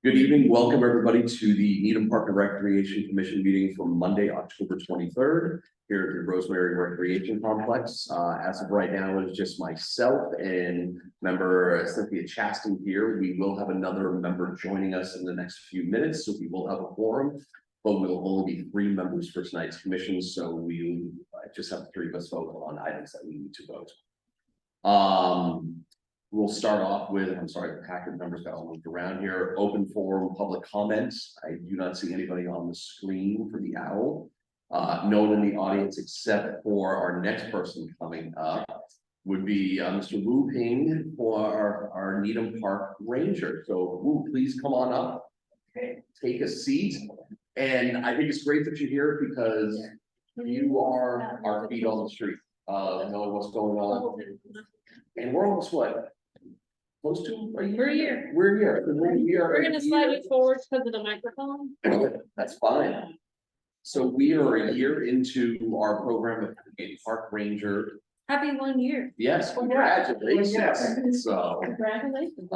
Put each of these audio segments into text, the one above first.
Good evening. Welcome everybody to the Needham Park and Recreation Commission meeting for Monday, October 23rd here at the Rosemary Recreation Complex. As of right now, it's just myself and member Cynthia Chaston here. We will have another member joining us in the next few minutes, so we will have a quorum, but we'll only be 3 members for tonight's commission, so we just have the 3 of us vote on items that we need to vote. We'll start off with, I'm sorry, the packet numbers got all moved around here. Open forum, public comments. I do not see anybody on the screen for the owl. No one in the audience except for our next person coming up would be Mr. Wu Ping for our Needham Park Ranger. So Wu, please come on up, take a seat. And I think it's great that you're here because you are our feet on the street, knowing what's going on. And we're almost what? Close to a year? We're here. We're here. We're gonna slide it forward because of the microphone. That's fine. So we are a year into our program of being Park Ranger. Happy 1 year. Yes, congratulations. So, Congratulations.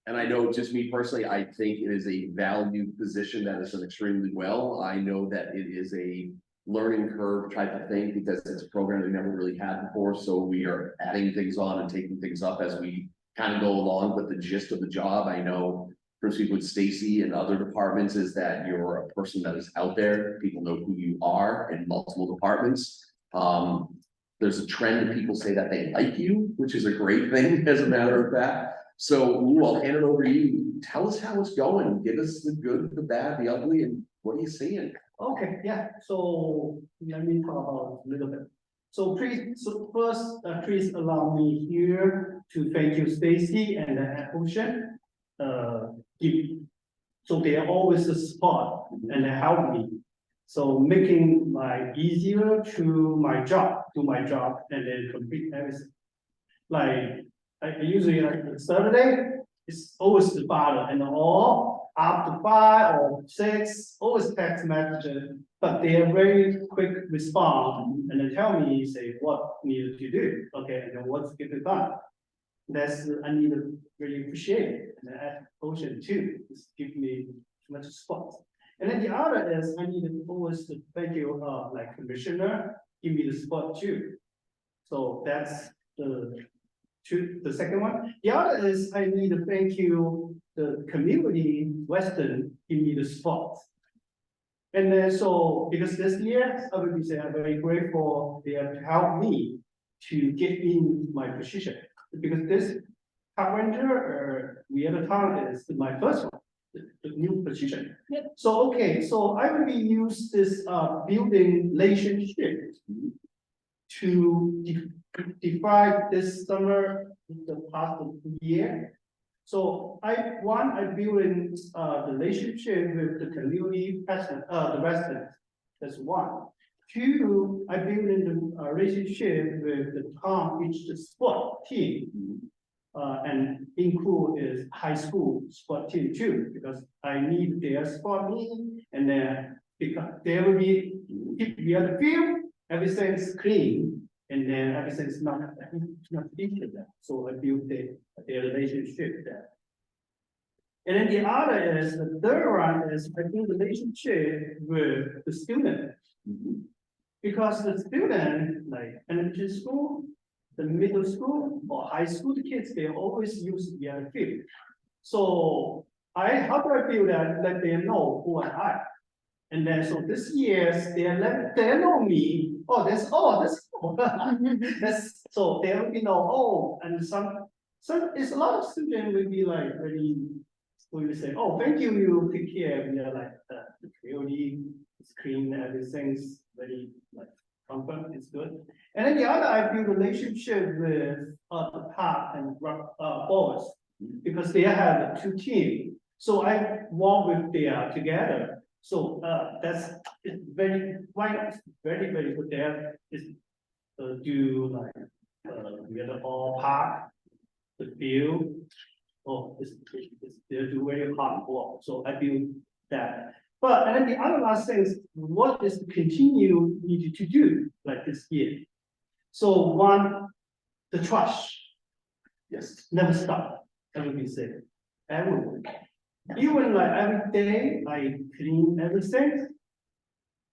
and I know just me personally, I think it is a valued position that is done extremely well. I know that it is a learning curve type of thing because it's a program we never really had before. So we are adding things on and taking things up as we kind of go along. But the gist of the job, I know, for speaking with Stacy and other departments, is that you're a person that is out there. People know who you are in multiple departments. There's a trend that people say that they like you, which is a great thing, as a matter of fact. So Lou, I'll hand it over to you. Tell us how it's going. Give us the good, the bad, the ugly, and what are you seeing? Okay, yeah, so let me talk about a little bit. So please allow me here to thank you, Stacy and Ocean. So they are always a support and they help me. So making my easier to do my job and then complete everything. Like I usually like Saturday, it's always the bother and all. After 5 or 6, always text messages, but they are very quick respond and they tell me, say what needed to do, okay, and then what's get it done. That's I need to really appreciate it. And at Ocean too, just give me too much support. And then the other is I need to always thank you, like commissioner, give me the support too. So that's the second one. The other is I need to thank you, the community Western give me the support. And then so because this year I will be saying I'm very grateful they have helped me to get in my position because this Park Ranger we at the time is my first one, the new position. Yep. So okay, so I will be use this building relationship to define this summer the past year. So I build in relationship with the community president, the residents. That's 1. 2, I build in the relationship with the town, each the sport team. And include is high school sport team too, because I need their sport meeting and then because they will be if we are the field, everything's clean. And then everything's not equal there. So I build their relationship there. And then the other is the third one is I build relationship with the student. Because the student, like elementary school, the middle school or high school kids, they always use the other field. So how do I build that? Let them know who am I. And then so this year they know me. Oh, that's that's so they will know. And some it's a lot of students will be like really we will say, oh, thank you, you take care. We are like the community, it's clean, everything's very like comfort, it's good. And then the other I build relationship with the park and forest because they have 2 teams. So I work with them together. So that's very very good there is do like we have all park, the field. Oh, they do very hard work. So I build that. But and then the other last thing is what is continue needed to do like this year. So 1, the trust. Yes. never stop, every be safe, every week. Even like every day, I clean everything.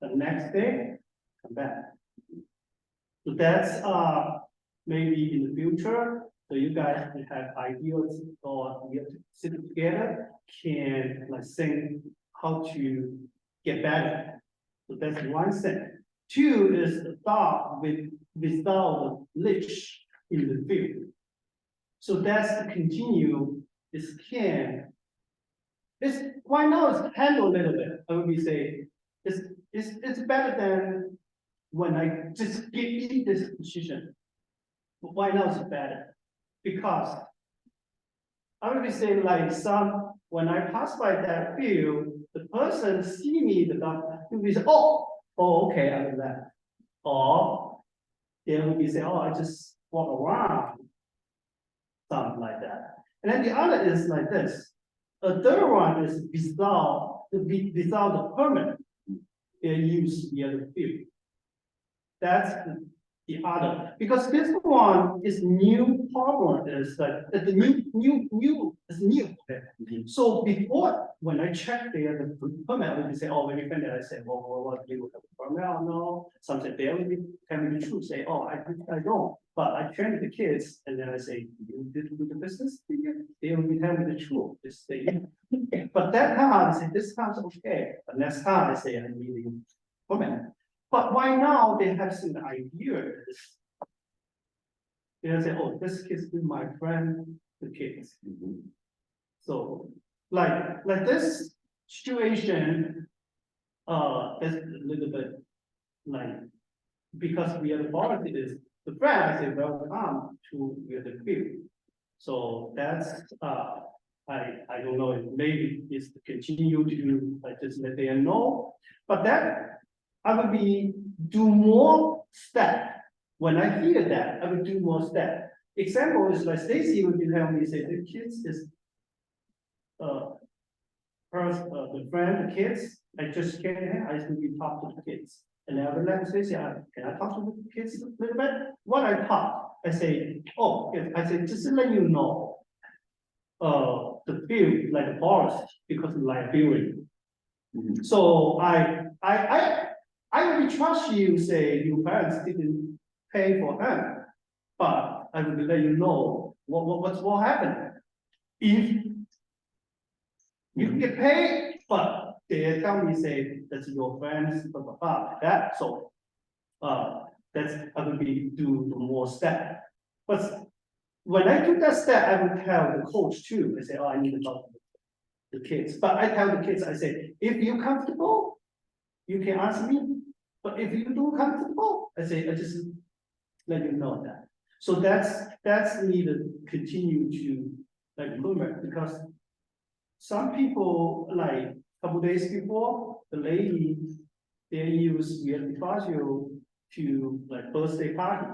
The next day, come back. So that's, maybe in the future, so you guys can have ideas or we have to sit together, can like think how to get better. So that's one thing. Two is the dog without the leash in the field. So that's to continue this can. It's why not it's handle a little bit, I would be say, it's better than when I just give this position. But why not it's better? Because I would be saying like some, when I pass by that field, the person see me, the doctor, will be say, oh, okay, I will that. Or they will be saying, oh, I just walk around. Something like that. And then the other is like this. A third one is without the permit. They use the other field. That's the other, because this one is new problem is that the new is new. Mhm. So before, when I check the permit, I would say, oh, when you find it, I say, well, what do you have a permit or no? Something there will be, can be true, say, oh, I don't, but I train the kids, and then I say, you did do the business, they will be telling me the truth, just say, yeah. But that time I say, this time's okay, but next time I say, I need a permit. But why now they have some idea is they say, oh, this kid's with my friend, the kids. Mhm. So like this situation, is a little bit like, because we are the authority is the friend, I say, welcome to the field. So that's, I don't know, if maybe it's to continue to like just let them know, but that I would be do more step. When I hear that, I would do more step. Example is like Stacy would be telling me, say the kids is the friend, the kids, I just can't, I just be talk to the kids. And I would like Stacy, can I talk to the kids a little bit? What I talk, I say, oh, yes, I say, just to let you know. The field, like the forest, because of liability. Mhm. So I will trust you, say your parents didn't pay for her, but I will let you know what happened. If you get paid, but they tell me, say, that's your friends, blah, blah, blah, like that, so, that's, I will be do more step. But when I do that step, I will tell the coach too, I say, oh, I need to talk to the kids, but I tell the kids, I say, if you're comfortable, you can ask me, but if you don't comfortable, I say, I just let you know that. So that's needed to continue to like limit, because some people, like couple days before, the lady, they use Via Difacio to like birthday party.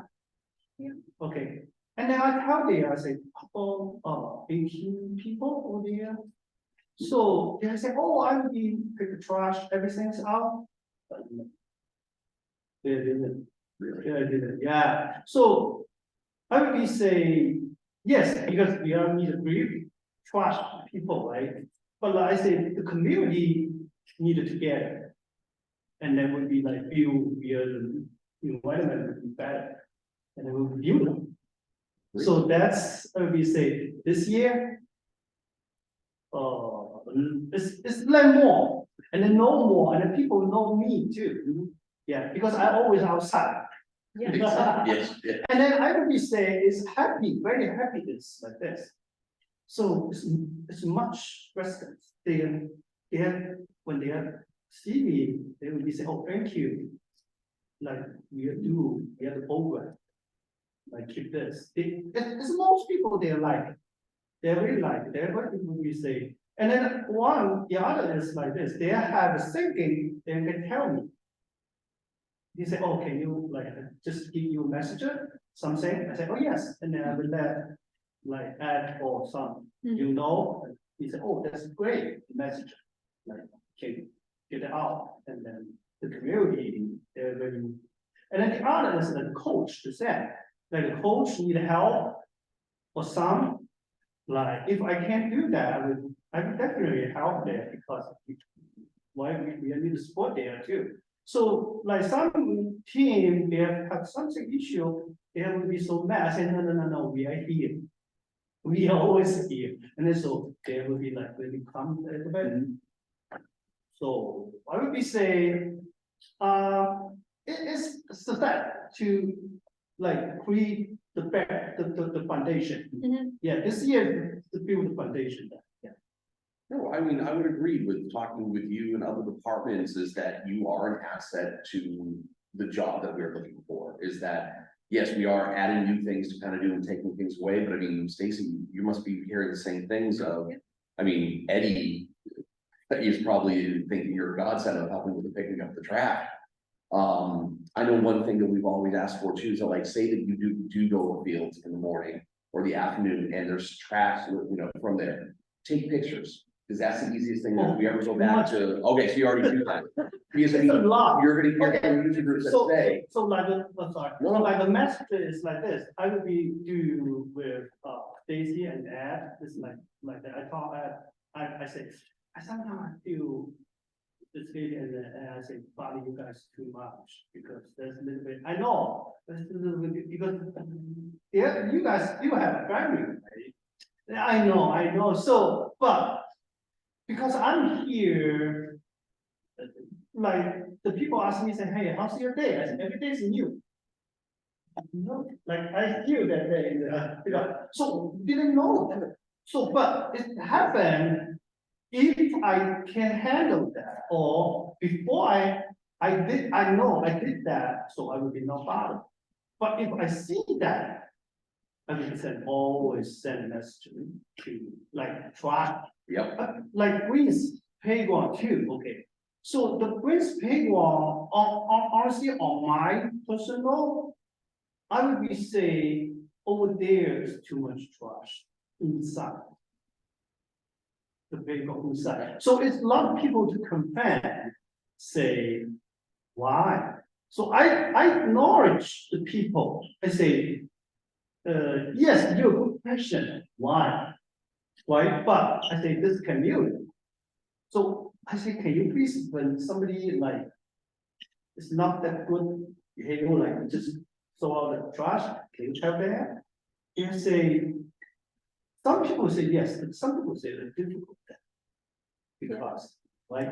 Yeah. Okay, and then I tell them, I say, oh, 18 people over there. So they say, oh, I will be pick the trash, everything's out. But they didn't. Really? Yeah, they didn't. Yeah. So I would be say, yes, because we are need to brief trash people, right? But like I say, the community needed together. And then would be like feel the environment would be better. And it would be beautiful. So that's, I would say, this year, it's learn more and then know more, and then people know me too. Yeah, because I always outside. Yeah. Yes, yeah. And then I would be say is happy, very happy this like this. So it's much resident. They have, when they have see me, they will be say, oh, thank you. Like we have the program. Like keep this. It's most people they like. They really like it. They're what people we say. And then the other is like this. They have a thinking, they can tell me. They say, oh, can you like just give you a message, something? I say, oh yes, and then I will like add or some, you know. He said, oh, that's great message. Like can get it out, and then the community, they're very. And then the other is the coach to say, like the coach need help. For some, like, if I can't do that, I would definitely help there because why we need to support there too. So like some team, they have something issue, they will be so mad, I say, no, we are here. We are always here, and then so they will be like, when you come at the back. So I would be saying, it's the fact to like create the back, the foundation. Mhm. Yeah, this year to build the foundation. Yeah. No, I mean, I would agree with talking with you and other departments is that you are an asset to the job that we're looking for, is that, yes, we are adding new things to kind of do and taking things away, but I mean, Stacy, you must be hearing the same things of, I mean, Eddie is probably thinking you're a godsend of helping with the picking up the trash. I know one thing that we've always asked for too, is that like, say that you do go to fields in the morning or the afternoon and there's trash, you know, from there, take pictures. Because that's the easiest thing that if we ever go back to, okay, so you already do that. Because I It's a mean, lot. you're gonna hear Okay, from user groups that So, say, so like, sorry, No, so no. like the message is like this, I would be do with, Daisy and Ed, it's like that, I talk, I say, I sometimes feel this video and I say, bother you guys too much, because there's a little bit, I know, there's a little bit, because, yeah, you guys still have a family, right? I know, so, but, because I'm here, like, the people ask me, say, hey, how's your day? I said, every day is new. No, like, I feel that day, you know, so didn't know that. So, but it happened, if I can handle that, or before I know I did that, so I will be not bothered. But if I see that, I will always send a message to, like, try. yep, Like Greens playground too, okay. So the Greens playground, honestly, on my personal, I would be say over there is too much trash inside. The playground inside, so it's a lot of people to complain, say, why? So I acknowledge the people, I say, yes, you're a good question, why? Why? But I say this community. So I say, can you please, when somebody like, it's not that good behavior, like just throw out the trash, can you tell that? You say, some people say yes, but some people say it's difficult. Because, right?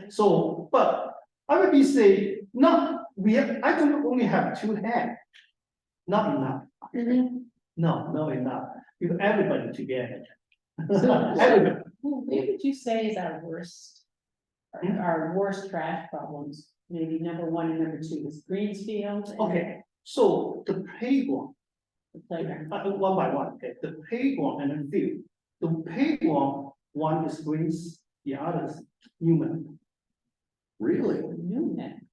So, but I would be say, not, I don't only have two hands. Not enough. Mhm. No, enough. With everybody together. So- Everybody. What would you say is our worst? Hmm? Our worst trash problems, maybe number one and number two is Greensfield. and Okay, so the playground, The playground. one by one, okay, the playground and the field. The playground, one is Greens, the other is Newman. really? Newman.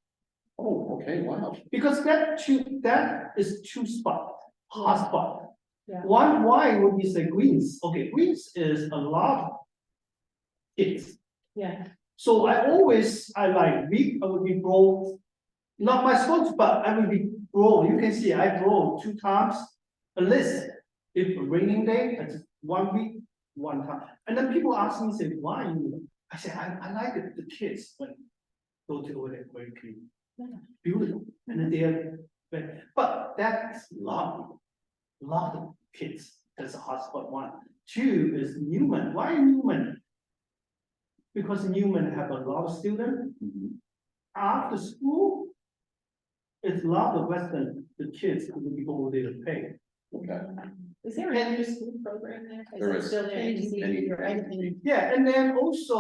Oh, okay, wow. Because that is two spot, hot spot. Yeah. One, why would you say Greens? Okay, Greens is a lot of kids. Yeah, So I would be broke, not my fault, but I will be broke. You can see I broke 2 times at least. If a raining day, it's 1 week, 1 time. And then people ask me, say, why you? I say, I like it, the kids when go to over there, very clean. Yeah. Beautiful. And then but that's lot of kids. That's a hotspot one. 2 is Newman. Why Newman? Because Newman have a lot of students Mhm. after school. It's a lot of Western, the kids who will be over there to pay. Okay, is there an after school program there? There it is. Still there, Any- right? And- Yeah, and then also,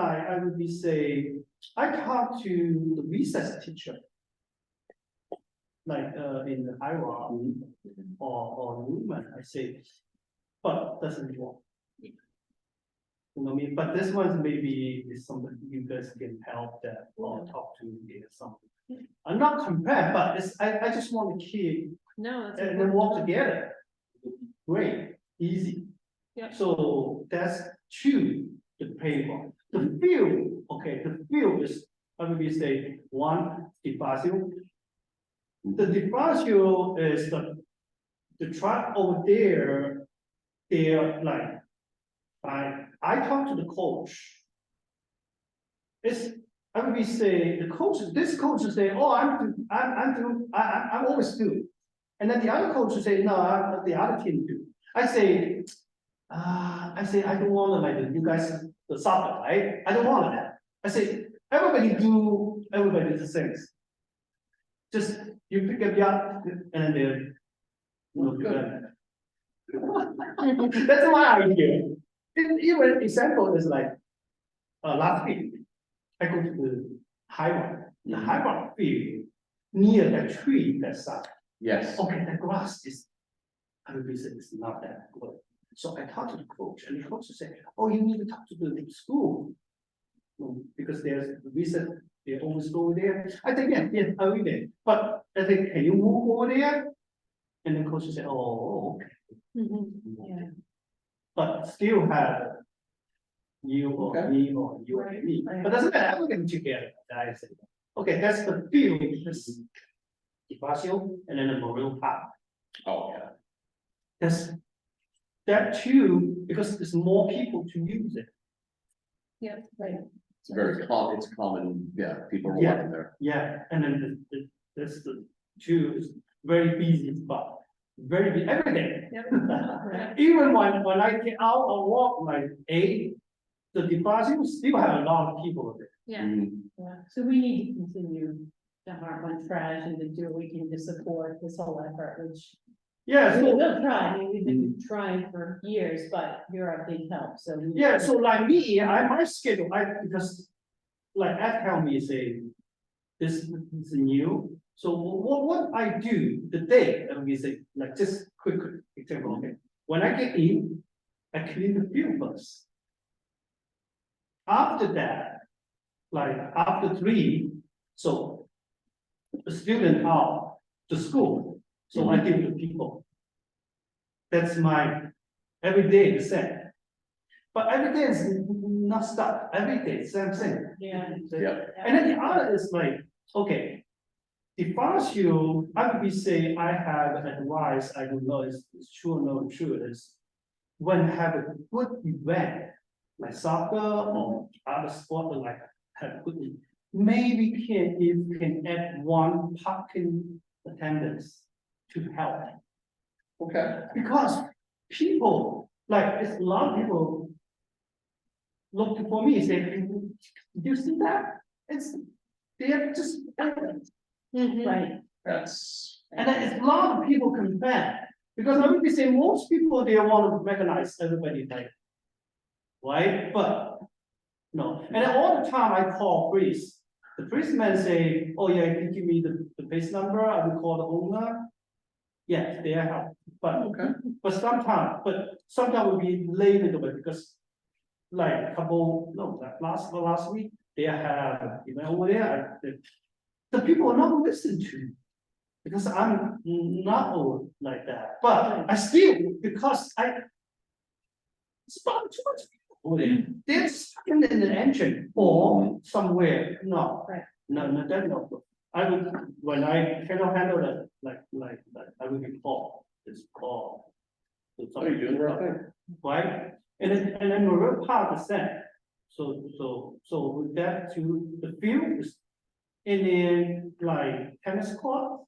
like, I would be say, I talk to the recess teacher. Like, in the Iowa or Newman, I say, but doesn't work. You know what I mean? But this one maybe is something you guys can help that or talk to something. I'm not compared, but I just want to keep No, that's. and then work together. Great, easy. Yeah. So that's 2, the payroll. The field, okay, the field is, I would say, 1, Defasio. The Defasio is the track over there, they're like, I talked to the coach. It's, I would be say, the coach, this coach is saying, oh, I'm always do. And then the other coach will say, no, the other team do. I say, I don't want to like you guys, the soccer, right? I don't want that. I say, everybody do the things. Just, you pick up your, and then, that's my idea. Even example is like, last week, I go to the highway, the highway field, near the tree that side. Yes. Okay, the grass is, I would say it's not that good. So I talked to the coach, and the coach said, oh, you need to talk to the school. Because there's, we said, they always go there. I think, yes, I will there. But I think, can you move over there? And the coach said, oh, okay. Yeah. But still have you or Okay. me or you or Right, me. right. But doesn't matter, everything together. I said, okay, that's the field, this Ignacio, and then the Memorial Park. Oh, yeah. That's that too, because there's more people to use it. Yeah. Right. It's very common, it's common, yeah, people are Yeah. walking there. Yeah, and then that's the two is very busy spot, very busy every day. Yep. Even when I get out and walk like 8, the deposit still have a lot of people there. Yeah, Mm, Yeah, so we need to continue to harp on trash and to do what we can to support this whole effort, which Yeah, we so, will try, I mean, we've been trying for years, but you're a big help, so. yeah, so like me, my schedule, because like Ed tell me say, this is new. So what I do the day, and we say, like just quick example, okay. When I get in, I clean the field first. After that, like after 3, so the student out to school, so I deal with people. That's my everyday the same. But every day is not stop, every day, same thing. Yeah. Yeah. And then the other is like, okay. If first you, I would be say, I have advice, I don't know, it's true or not true, is when have a good event, like soccer or other sport, like have good, maybe if you can add 1 parking attendance to help. Okay. Because people, like, it's a lot of people look for me, say, do you see that? It's, they're just, Right, That's, and then it's a lot of people complain, because I would be saying most people, they want to recognize everybody like. Right, but, no, and then all the time I call priest, the priestman say, oh yeah, you give me the base number, I will call the owner. Yes, they are help, but okay. But sometimes will be late a little bit because. Like a couple, no, like last week, they have, over there, the people are not listening to. Because I'm not old like that, but I still, because it's about too much people over there. They're stuck in the engine or somewhere, no. Right. No, that's not good. I would, when I cannot handle that, like, I will be called, it's called. Oh, you're doing the right thing. Right? And then the real part is that. So with that to the field is. And then like tennis court.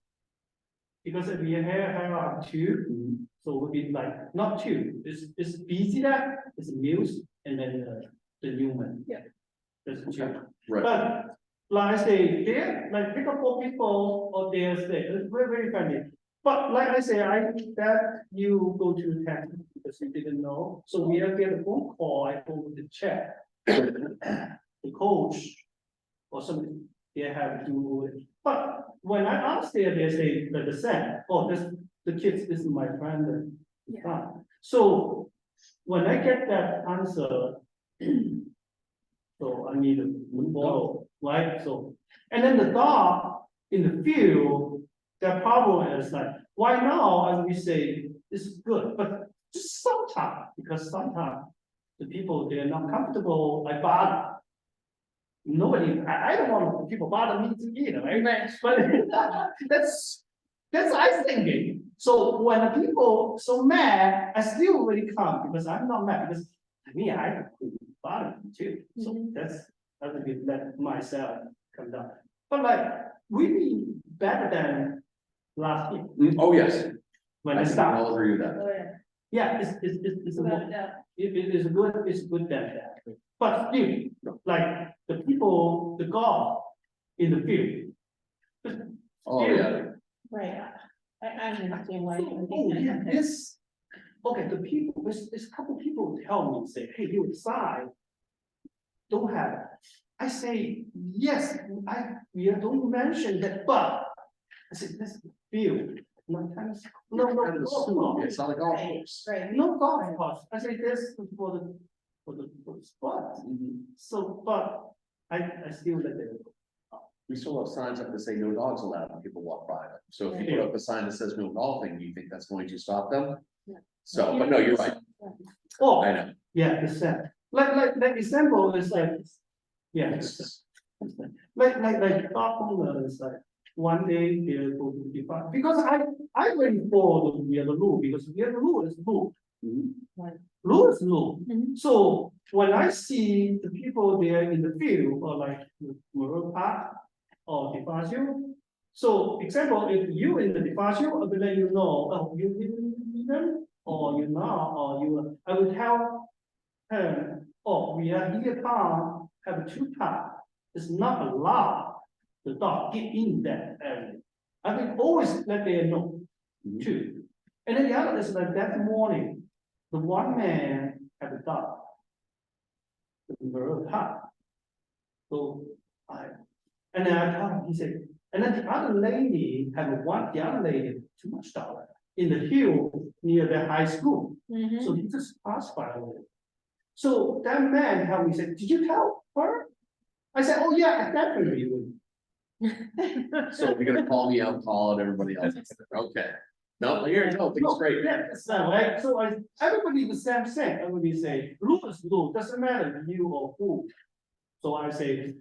Because we have 2, so would be like, not 2, it's busy that, it's Mills and then the Newman. Yeah. That's 2. Right. But like I say, there, like pick up 4 people or there stay, it's very friendly. But like I say, that you go to tech because you didn't know, so we have get a phone call, I go to check. The coach or something, they have to, but when I asked there, they say that the same, oh, the kids, this is my friend. So when I get that answer. So I need to follow, right? So, and then the dog in the field, their problem is like, why now? And we say it's good, but just sometimes, because sometimes the people, they're not comfortable, I bother. Nobody, I don't want people bother me to either, right? Right. But that's I thinking. So when the people so mad, I still really come because I'm not mad because I have bother too. So Mhm. that's I will let myself come down. But like really better than last year Oh, yes, when I I think we started. all agree with that. Oh, yeah. Yeah, it's a Without more, a doubt. it is good, it's good than that. But still, like the people, the golf in the field. Oh, yeah, Right, I understand why. Oh, yeah, this, okay, the people, this couple people tell me, say, hey, you decide. Don't have it. I say, yes, we don't mention that, but. I said, this field, no, no. it's not a golf course. Right. No golf course, I say this is for the spot, Mhm. so, but I still let them. We still have signs up that say no dogs allowed when people walk by them. So if you put up a sign that says no golfing, do you think that's going to stop them? Yeah. So, but no, you're right, Oh, I know. yeah, the same, like example is like, yeah. Like dog owner is like, one day they're going to be fine, because I really follow the rule, because the rule is rule. Mhm. Rule is rule, Mhm. so when I see the people there in the field, or like Monroe Park or DeFazio. So example, if you in the DeFazio, I will let you know, oh, you didn't meet them, or you not, or you, I will tell her, oh, we are here town, have two car, it's not allowed the dog get in that area. I will always let them know Mhm. too. And then the other is like that morning, the one man had a dog. The very hot. So and then I told him, he said, and then the other lady the other lady too much dog in the hill near the high school. Mhm. So he just passed by over. So that man helped me, said, did you tell her? I said, oh yeah, I definitely would. So if you're gonna call me out, call out everybody else. Okay. No, here you go, things No, great. yeah, that's not right. So everybody the same thing. Everybody say, rule is rule, doesn't matter you or who. So I say,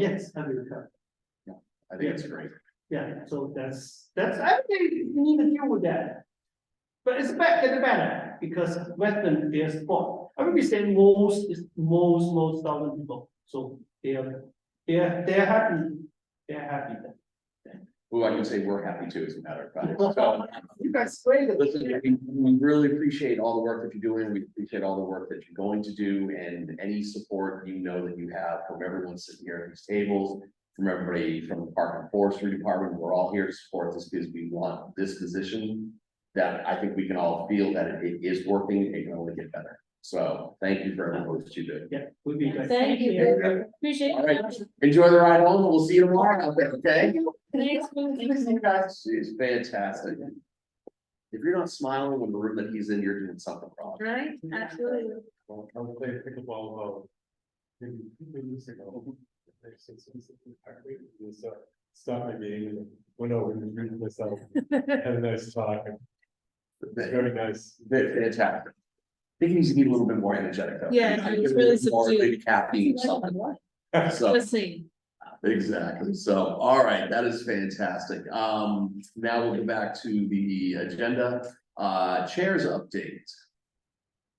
yes, I will come. I think it's great. Yeah, so I think we need to deal with that. But it's better, because Western, their sport, everybody say most thousand people, so they're happy, they're happy. Well, I can say we're happy too, as a matter of fact. So, You guys great. listen, we really appreciate all the work that you're doing. We appreciate all the work that you're going to do, and any support you know that you have from everyone sitting here at these tables, from everybody from the Park and Forestry Department. We're all here to support this because we want this position that I think we can all feel that it is working. It can only get better. So thank you for everything that you do. Yeah, we'll be good. Thank you, appreciate All right. it. Enjoy the ride home. We'll see you tomorrow out there, okay? Thanks. You guys, it's fantastic. If you're not smiling when the room that he's in, you're doing something wrong. Right, absolutely. Well, I would play pickleball about maybe 2 weeks ago. This stopped my game and went over and greeted myself, had a nice talk, and very nice. Fantastic. I think he needs to be a little bit more energetic though. Yeah, I he was give him really more subdued. maybe caffeine or something. So, Listening. exactly. So, all right, that is fantastic. Now we'll get back to the agenda, chairs update.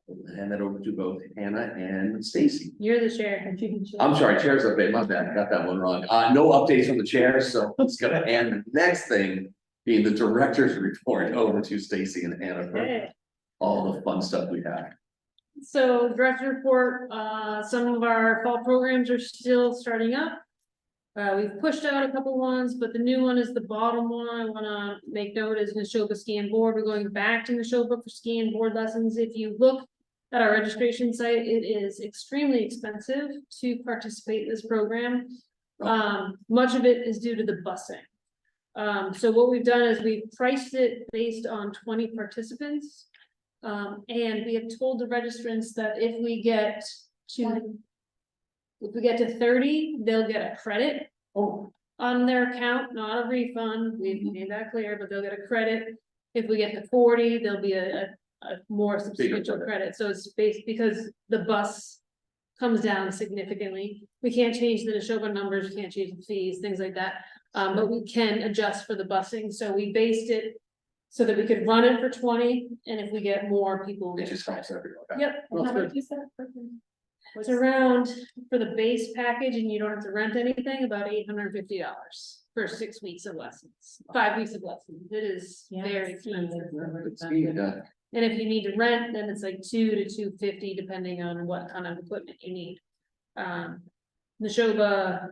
We'll hand that over to both Hannah and Stacy. You're the chair. I'm sorry, chairs update, my bad, got that one wrong. No updates on the chairs, so it's gonna hand the next thing being the director's report over to Stacy and Hannah for Okay. all the fun stuff we have. So director report, some of our fall programs are still starting up. We've pushed out a couple ones, but the new one is the bottom one. I wanna make note is Neshoba Scan Board. We're going back to Neshoba for Scan Board lessons. If you look at our registration site, it is extremely expensive to participate in this program. Much of it is due to the busing. So what we've done is we've priced it based on 20 participants. And we have told the registrants that if we get to 30, they'll get a credit on their account, not a refund. We've made that clear, but they'll get a credit. If we get to 40, there'll be a more substantial credit. So it's based because the bus comes down significantly. We can't change the Neshoba numbers, we can't change the fees, things like that. But we can adjust for the busing. So we based it So that we could run it for 20, and if we get more people. It just helps everyone. Okay. Yep, Well, How that's much good. is that? it's around, for the base package, and you don't have to rent anything, about $850 for 6 weeks of lessons, 5 weeks of lessons. It is Yeah, very it's expensive. It's neat, yeah. And if you need to rent, then it's like $200 to $250, depending on what kind of equipment you need. Neshoba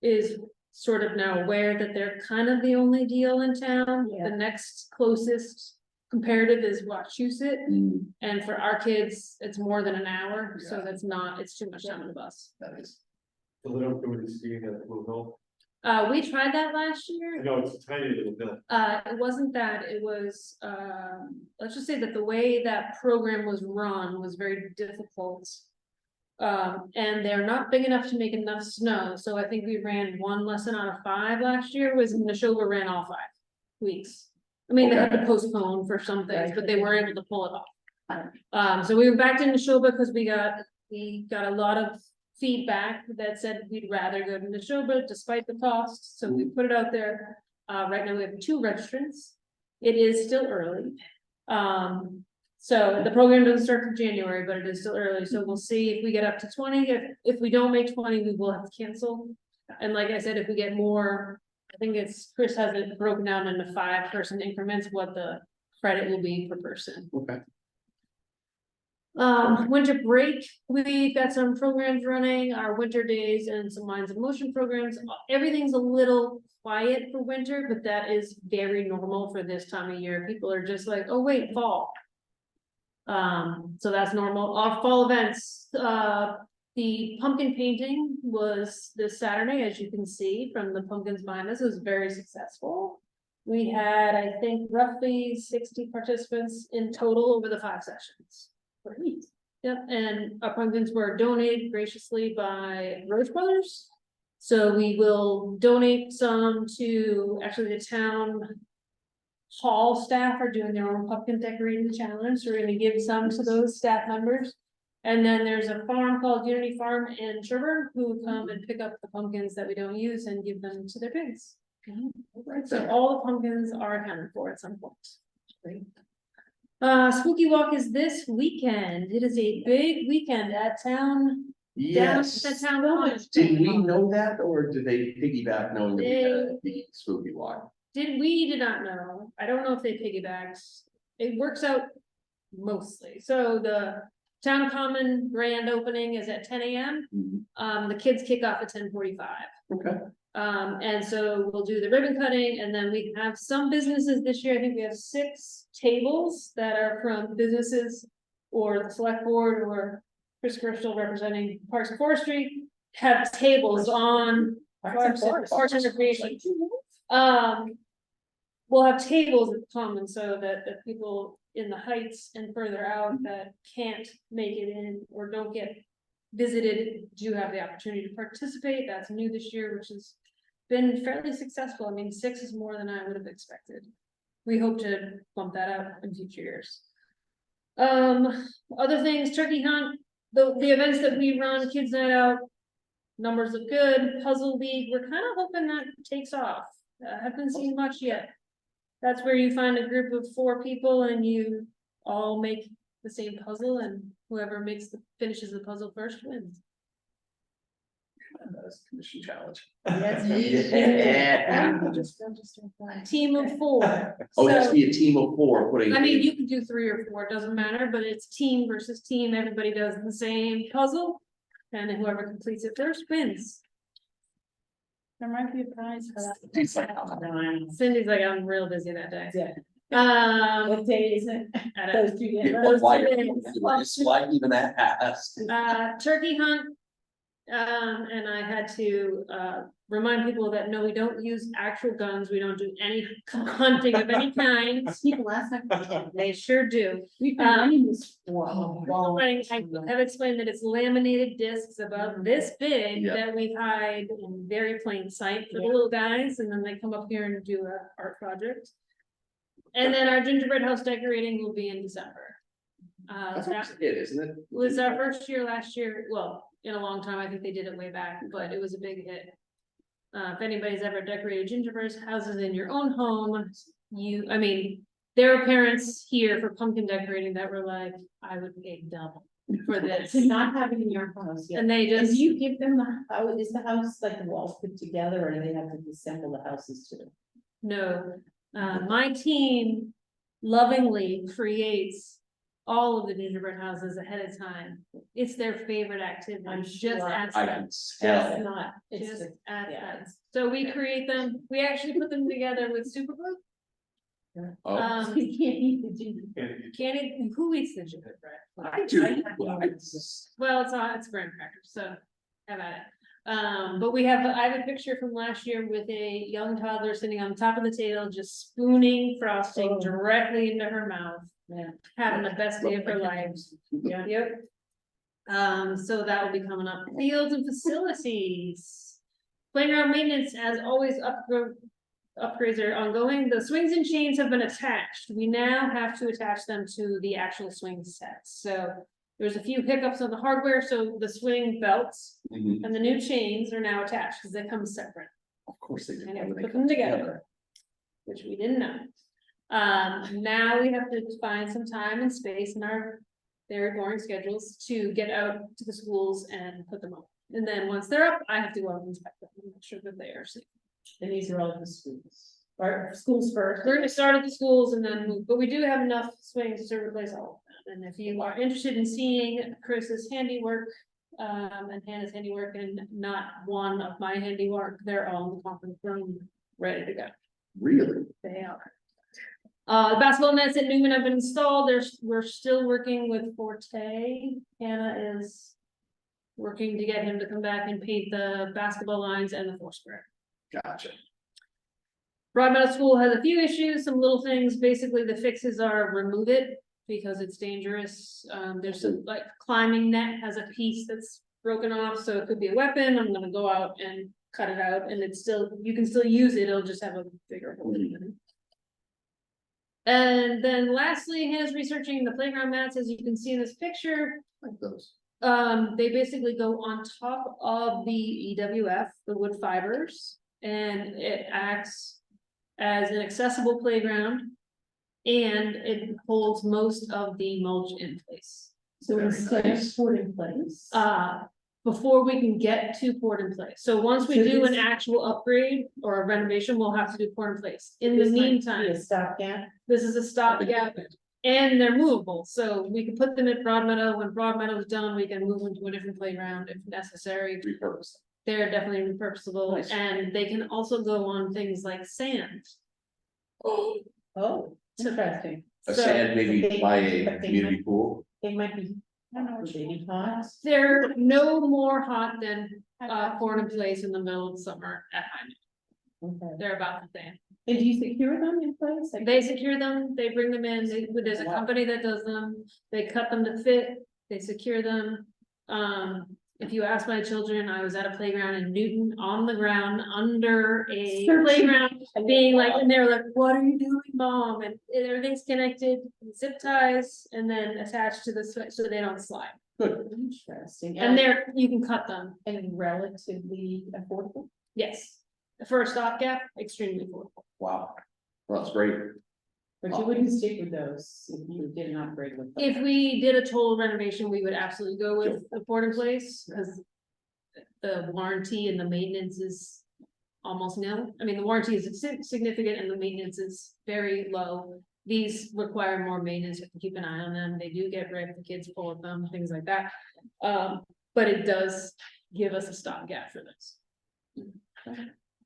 is sort of now aware that they're kind of the only deal in town. Yeah. The next closest comparative is Wachusett. Mm, And for our kids, it's more than an hour, so Yeah. that's not, it's too much time on the bus. that is. The little community skiing at Blue Hill, We tried that last I year. know it's a tiny little hill. It wasn't that, it was, let's just say that the way that program was run was very difficult. And they're not big enough to make enough snow, so I think we ran 1 lesson out of 5 last year, was Neshoba ran all 5 weeks. I mean, they had to postpone for some things, but they were able to pull it off. So we went back to Neshoba because we got a lot of feedback that said we'd rather go to Neshoba despite the cost, so we put it out there. Right now we have 2 registrants. It is still early. So the program doesn't start for January, but it is still early, so we'll see if we get up to 20. If we don't make 20, we will have to cancel. And like I said, if we get more, I think Chris has it broken down into 5-person increments, what the credit will be per person. Okay. Winter break, we've got some programs running, our winter days and some lines of motion programs. Everything's a little quiet for winter, but that is very normal for this time of year. People are just like, oh wait, fall. So that's normal. Our fall events, the pumpkin painting was this Saturday, as you can see from the pumpkins behind us. It was very successful. We had, I think, roughly 60 participants in total over the 5 sessions. Great. Yep, and our pumpkins were donated graciously by Roach Brothers. So we will donate some to, actually the town hall staff are doing their own pumpkin decorating challenge, so we're gonna give some to those staff members. And then there's a farm called Unity Farm in Sherburne who come and pick up the pumpkins that we don't use and give them to their pigs. So all the pumpkins are accounted for at some point. Great. Spooky Walk is this weekend. It is a big weekend at town. Yes. At town hall. Did we know that, or did they piggyback knowing that we had the spooky walk? Did not know. I don't know if they piggybacked. It works out mostly. So the town common grand opening is at 10 AM. Mhm. The kids kick off at 10:45. Okay. And so we'll do the ribbon cutting, and then we have some businesses this year. I think we have 6 tables that are from businesses or the select board or Chris Crystal representing Parks and Forestry have tables on Parks and Recreation. We'll have tables at the common so that the people in the heights and further out that can't make it in or don't get visited do have the opportunity to participate. That's new this year, which has been fairly successful. I mean, 6 is more than I would have expected. We hope to bump that out in future years. Other things, turkey hunt, the events that we run, kids night out, numbers look good. Puzzle league, we're kind of hoping that takes off. Haven't seen much yet. That's where you find a group of 4 people and you all make the same puzzle, and whoever finishes the puzzle first wins. That's a commission challenge. Yes. Yeah. Just register for it. Team of 4. Oh, it has to So, be a team of 4 putting. I mean, you can do 3 or 4, it doesn't matter, but it's team versus team. Everybody does the same puzzle. And whoever completes it first wins. There might be a prize for that. Cindy's like, I'm real busy that day. Yeah. What day is it? I don't- Those 2 days. Yeah, Those why, 2 days. why even ask? Turkey hunt. And I had to, remind people that no, we don't use actual guns. We don't do any hunting of any kind. People last time. They sure do. We've been running this for a long. I have explained that it's laminated discs about this big Yeah. that we hide in very plain sight for the little guys, and then they come up here and do a art project. And then our gingerbread house decorating will be in December. That's That what it is, isn't it? was our first year last year, well, in a long time, I think they did it way back, but it was a big hit. If anybody's ever decorated gingerbread houses in your own home, there were parents here for pumpkin decorating that were like, I would pay double for this. To not have it in your house, yeah. And they And just, do you give them, is the house like the walls put together, or do they have to assemble the houses too? no, my team lovingly creates all of the gingerbread houses ahead of time. It's their favorite activity. I'm Just sure. adds I that. can It's tell. not, it's Just just, adds yeah. that. So we create them, we actually put them together with super glue. Oh, you can't eat the gingerbread. Can't eat, who eats the gingerbread? I do. Well, it's not, it's graham crackers, so have at it. But we have, I have a picture from last year with a young toddler sitting on top of the table, just spooning frosting Oh. directly into her mouth, Yeah. having the best day of her life. Yeah. Yep. So that will be coming up. Fields and facilities. Playground maintenance, as always, upgrades are ongoing. The swings and chains have been attached. We now have to attach them to the actual swing sets. So there's a few hiccups on the hardware, so the swing belts Mhm. and the new chains are now attached because they come separate, Of course they do. and Why if would we they put come them together, which we didn't know. Now we have to find some time and space in our very boring schedules to get out to the schools and put them up. And then once they're up, I have to go out and inspect them, and make sure that they are safe. And these are all the schools, or schools first. We're gonna start at the schools and then move, but we do have enough swings to replace all of them. And if you are interested in seeing Chris's handiwork, and Hannah's handiwork and not one of my handiwork, they're all in the conference room, ready to go. Really? They are. The basketball nets at Newman have been installed. We're still working with Forte. Hannah is working to get him to come back and paint the basketball lines and the foursquare. Gotcha. Broad Meadow School has a few issues, some little things. Basically, the fixes are remove it because it's dangerous. There's a like climbing net has a piece that's broken off, so it could be a weapon. I'm gonna go out and cut it out, and it's still, you can still use it. It'll just have a bigger hole in it. And then lastly, Hannah's researching the playground mats, as you can see in this picture. Like those. They basically go on top of the EWF, the wood fibers, and it acts as an accessible playground. And it holds most of the mulch in place. So Very instead of nice. put in place. Before we can get to port in place. So once we So do an this- actual upgrade or a renovation, we'll have to do port in place. In the This might be meantime, a stopgap. this is a stopgap. And they're movable, so we can put them at Broad Meadow. When Broad Meadow is done, we can move them to a different playground if necessary. Repurpose. They're definitely repurposable, Nice. and they can also go on things like sand. Oh, interesting. A So sand maybe by a But they community pool. They might be, I don't know, baby pots. they're no more hot than poured in place in the middle of summer at high noon. Okay. They're about the same. And do you secure them in place? Like- They secure them, they bring them in, there's a company that does them, they cut them to fit, they secure them. If you ask my children, I was at a playground in Newton on the ground under a Searching. playground, being like, and they were like, what are you doing, mom? And everything's connected, zip ties, and then attached to the switch so they don't slide. Good. Interesting. And they're, you can cut them, And relatively affordable. yes. For a stopgap, extremely affordable. Wow. Well, that's great. But you wouldn't stick with those if you did an upgrade with them. If we did a total renovation, we would absolutely go with the port in place, because the warranty and the maintenance is almost nil. I mean, the warranty is significant and the maintenance is very low. These require more maintenance, you have to keep an eye on them, they do get wrecked, the kids pull at them, things like that. But it does give us a stopgap for this.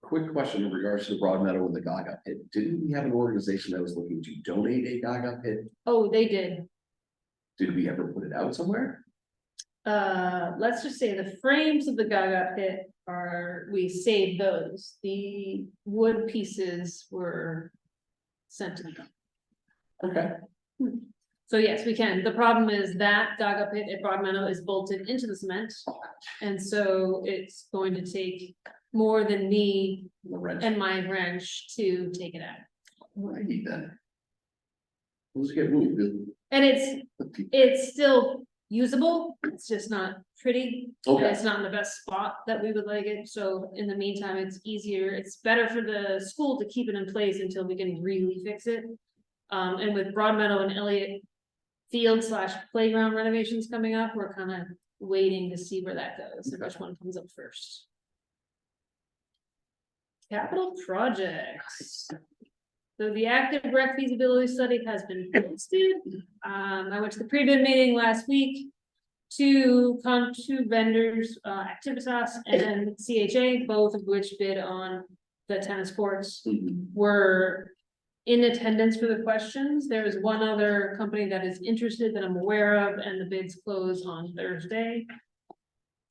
Quick question in regards to the Broad Meadow and the Gaga pit. Didn't we have an organization that was looking to donate a Gaga pit? Oh, they did. Did we ever put it out somewhere? Let's just say the frames of the Gaga pit we saved those. The wood pieces were sent to them. Okay. So yes, we can. The problem is that Gaga pit at Broad Meadow is bolted into the cement. And so it's going to take more than me The rent. and my wrench to take it out. Alrighty then. Let's get moved. And it's still usable, it's just not pretty. And Okay. it's not in the best spot that we would like it, so in the meantime, it's easier, it's better for the school to keep it in place until we can really fix it. And with Broadmeadow and Elliott Field / playground renovations coming up, we're kind of waiting to see where that goes, and which one comes up first. Capital projects. So the active rec feasibility study has been posted. I went to the pre-bid meeting last week. Two vendors, Activitas and CHA, both of which bid on the tennis courts, were in attendance for the questions. There is one other company that is interested that I'm aware of, and the bids close on Thursday.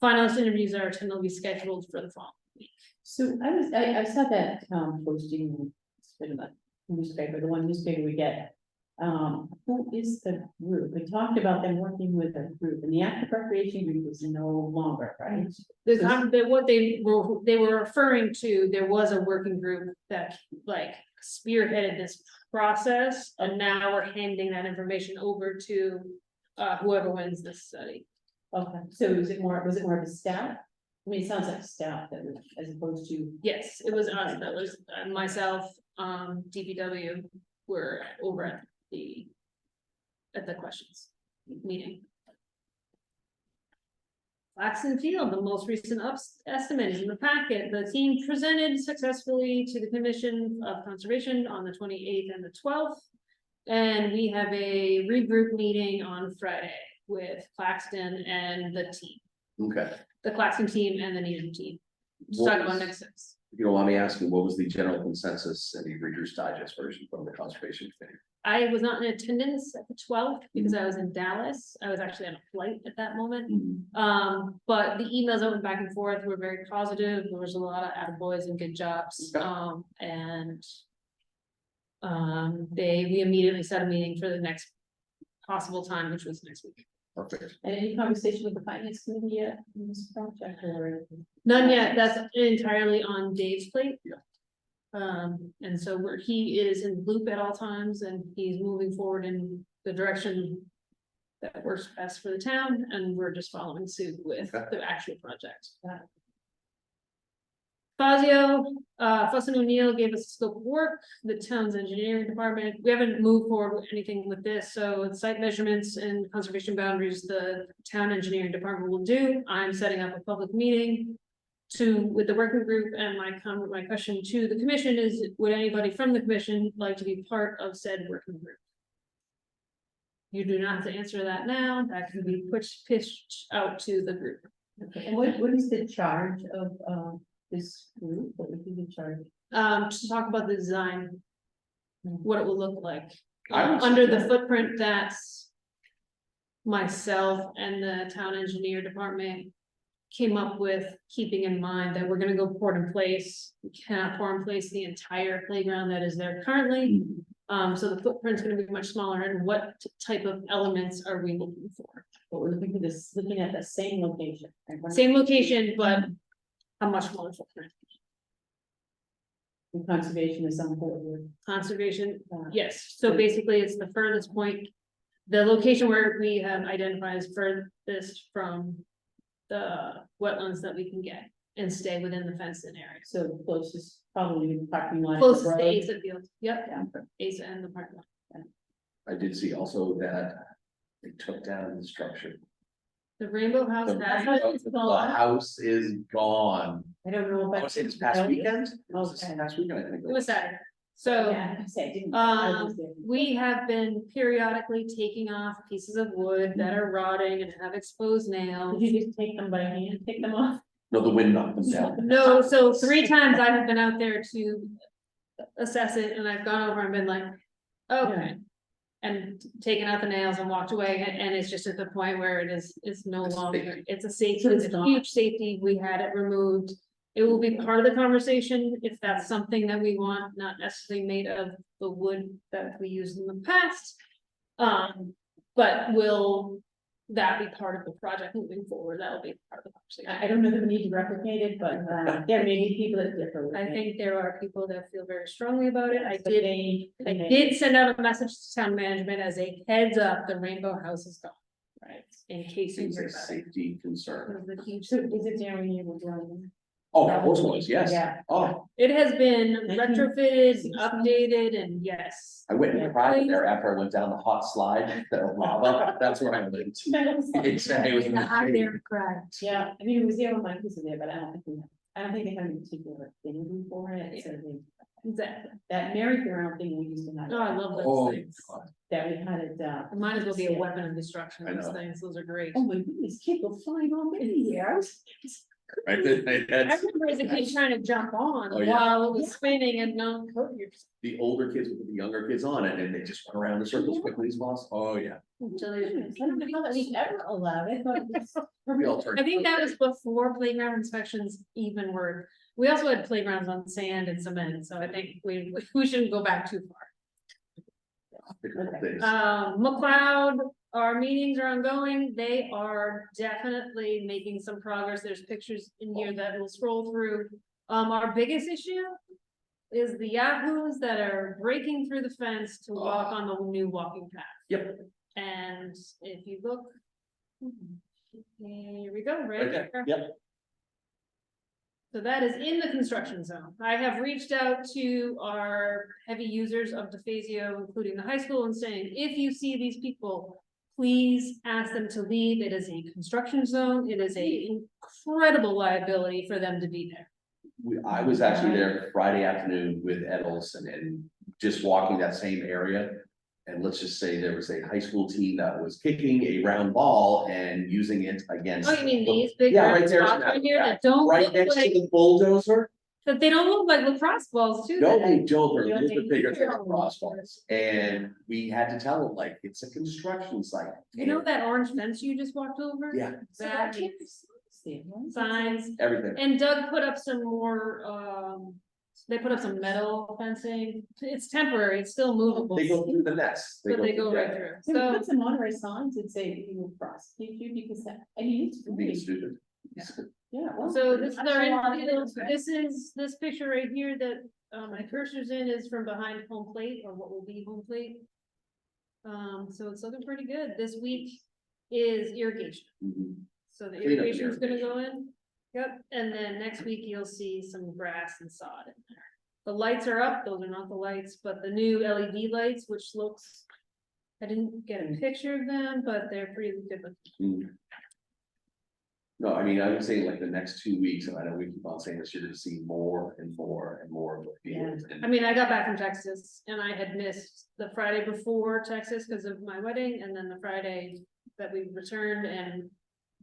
Finalist interviews are tentatively scheduled for the following week. So I saw that, posting, it's been in the newspaper, the one newspaper we get. Who is the group? We talked about them working with a group, and the active recreation group is no longer, right? What they were referring to, there was a working group that like spearheaded this process, and now we're handing that information over to whoever wins this study. Okay, so was it more of a staff? I mean, it sounds like staff that was, as opposed to. Yes, it was us, that was myself, DPW were over at the questions meeting. Flaxen Field, the most recent estimate is in the packet. The team presented successfully to the Commission of Conservation on the 28th and the 12th. And we have a regroup meeting on Friday with Claxton and the team, Okay. the Claxton team and the Needham team. Just What talk about was- next steps. If you don't mind me asking, what was the general consensus and the Reader's Digest version from the Conservation Committee? I was not in attendance at the 12th because I was in Dallas. I was actually on a flight at that moment. But the emails that went back and forth were very positive. There was a lot of attaboys and good jobs. Okay. We immediately set a meeting for the next possible time, which was next week. Perfect. And any conversation with the finance committee yet in this project or? None yet. That's entirely on Dave's plate. Yeah. And so he is in loop at all times, and he's moving forward in the direction that works best for the town, and we're just following suit with Okay. the actual project. Fazio, Fuss and O'Neill gave us a scope of work, the town's engineering department, we haven't moved forward with anything with this, so site measurements and conservation boundaries, the town engineering department will do. I'm setting up a public meeting with the working group, and my question to the commission is, would anybody from the commission like to be part of said working group? You do not have to answer that now, that can be pitched out to the group. Okay, and what is the charge of, this group? What would be the charge? To talk about the design, what it will look like. I would Under the suggest- footprint that's myself and the town engineer department came up with, keeping in mind that we're gonna go port in place. We cannot pour in place the entire playground that is there currently. So the footprint's gonna be much smaller, and what type of elements are we looking for? But we're looking at the same location. right? Same location, but a much smaller footprint. And conservation is on board with. Conservation, yes, so basically it's the furthest point. The location where we have identified is furthest from the wetlands that we can get and stay within the fenced-in area. So the closest, probably the parking lot. Closest road. to Asa Field, yep, Yeah. Asa and the parking lot. I did see also that they took down the structure. The Rainbow House, The that's what it's the called. house is gone. I don't know I if. would say this past weekend? It was this Okay. past weekend, I think. It was Saturday, so. Yeah, I say, I didn't. I was there. We have been periodically taking off pieces of wood that are rotting and have exposed nails. Did you just take them by hand, take them off? No, the wind knocked them down. No, so 3 times I have been out there to assess it, and I've gone over and been like, okay. And taken out the nails and walked away, and it's just at the point where it's no It's longer, safety. it's a safety, So it's it's a not- huge safety, we had it removed. It will be part of the conversation if that's something that we want, not necessarily made of the wood that we used in the past. But will that be part of the project moving forward? That'll be part of the conversation. I don't know that we need to replicate it, but, there may be people that differ. with I me. think there are people that feel very strongly about it. I But did they I did send out a message to town management as a heads up, the Rainbow House is gone. Right. In case you Seems hear like a about it. safety concern. It was a huge. So is it Darren you were doing? Oh, horse noise, yes. Yeah. Oh, It has been 1960s. retrofitted, updated, and yes. I went Yeah. and cried there after I went down the hot slide, the lava, that's where I lived. It's, it was. I'm there crying. Yeah, I mean, it was there when my kids were there, but I don't think they have a particular thing for it, so they, Exactly. that merry-go-round thing we used to have. Oh, I love Oh, those things. God. That we had it, It might as well be a weapon of destruction, I those know. things, those are great. oh my goodness, kids were flying all over here. I did, I that's, remember as a kid trying to jump on Oh, yeah. while it was spinning and no, you're just. the older kids would put the younger kids on it, and they just went around the circle as quickly as possible. Oh, yeah. until I don't know how that we ever allowed it, but it's- We all turned. I think that was before playground inspections even were, we also had playgrounds on sand and cement, so I think we shouldn't go back too Things. far. McLeod, our meetings are ongoing, they are definitely making some progress, there's pictures in here that will scroll through. Our biggest issue is the yahoos that are breaking through the fence to walk on the new walking path. Yep. And if you look. Here we go, Right there, yep. So that is in the construction zone. I have reached out to our heavy users of DeFazio, including the high school, and saying, if you see these people, please ask them to leave. It is a construction zone. It is a incredible liability for them to be there. I was actually there Friday afternoon with Ed Olson and just walking that same area. And let's just say there was a high school team that was kicking a round ball and using it against. Oh, you mean these big Yeah, round right there. spots right here that don't Right look next to like, the bulldozer. that they don't look like lacrosse balls too? No, that- they don't, they're a Yeah, little bit they bigger than do. crossballs. And we had to tell them, like, it's a construction site. You know that orange fence you just walked over? Yeah. That signs, Everything. and Doug put up some more, they put up some metal fencing. It's temporary, it's still movable. They go through the nets. But they go through right that. through, So so. put some Monterey signs that say we will prosecute you because that, I mean, it's Being great. stupid. Yeah. well, So this is I'm our, sure a lot of people do. this is, this picture right here that, my cursor's in is from behind home plate, or what will be home plate. So it's looking pretty good. This week is irrigation, Mhm. so the Cleanup irrigation is gonna go in. Yep, and then next week you'll see some grass and sod in there. The lights are up, those are not the lights, but the new LED lights, which looks. I didn't get a picture of them, but they're pretty good. Mm. No, I mean, I would say like the next 2 weeks, and I know we keep on saying this, you're gonna see more and more and more of the fields. I mean, I got back from Texas and I had missed the Friday before Texas because of my wedding, and then the Friday that we returned and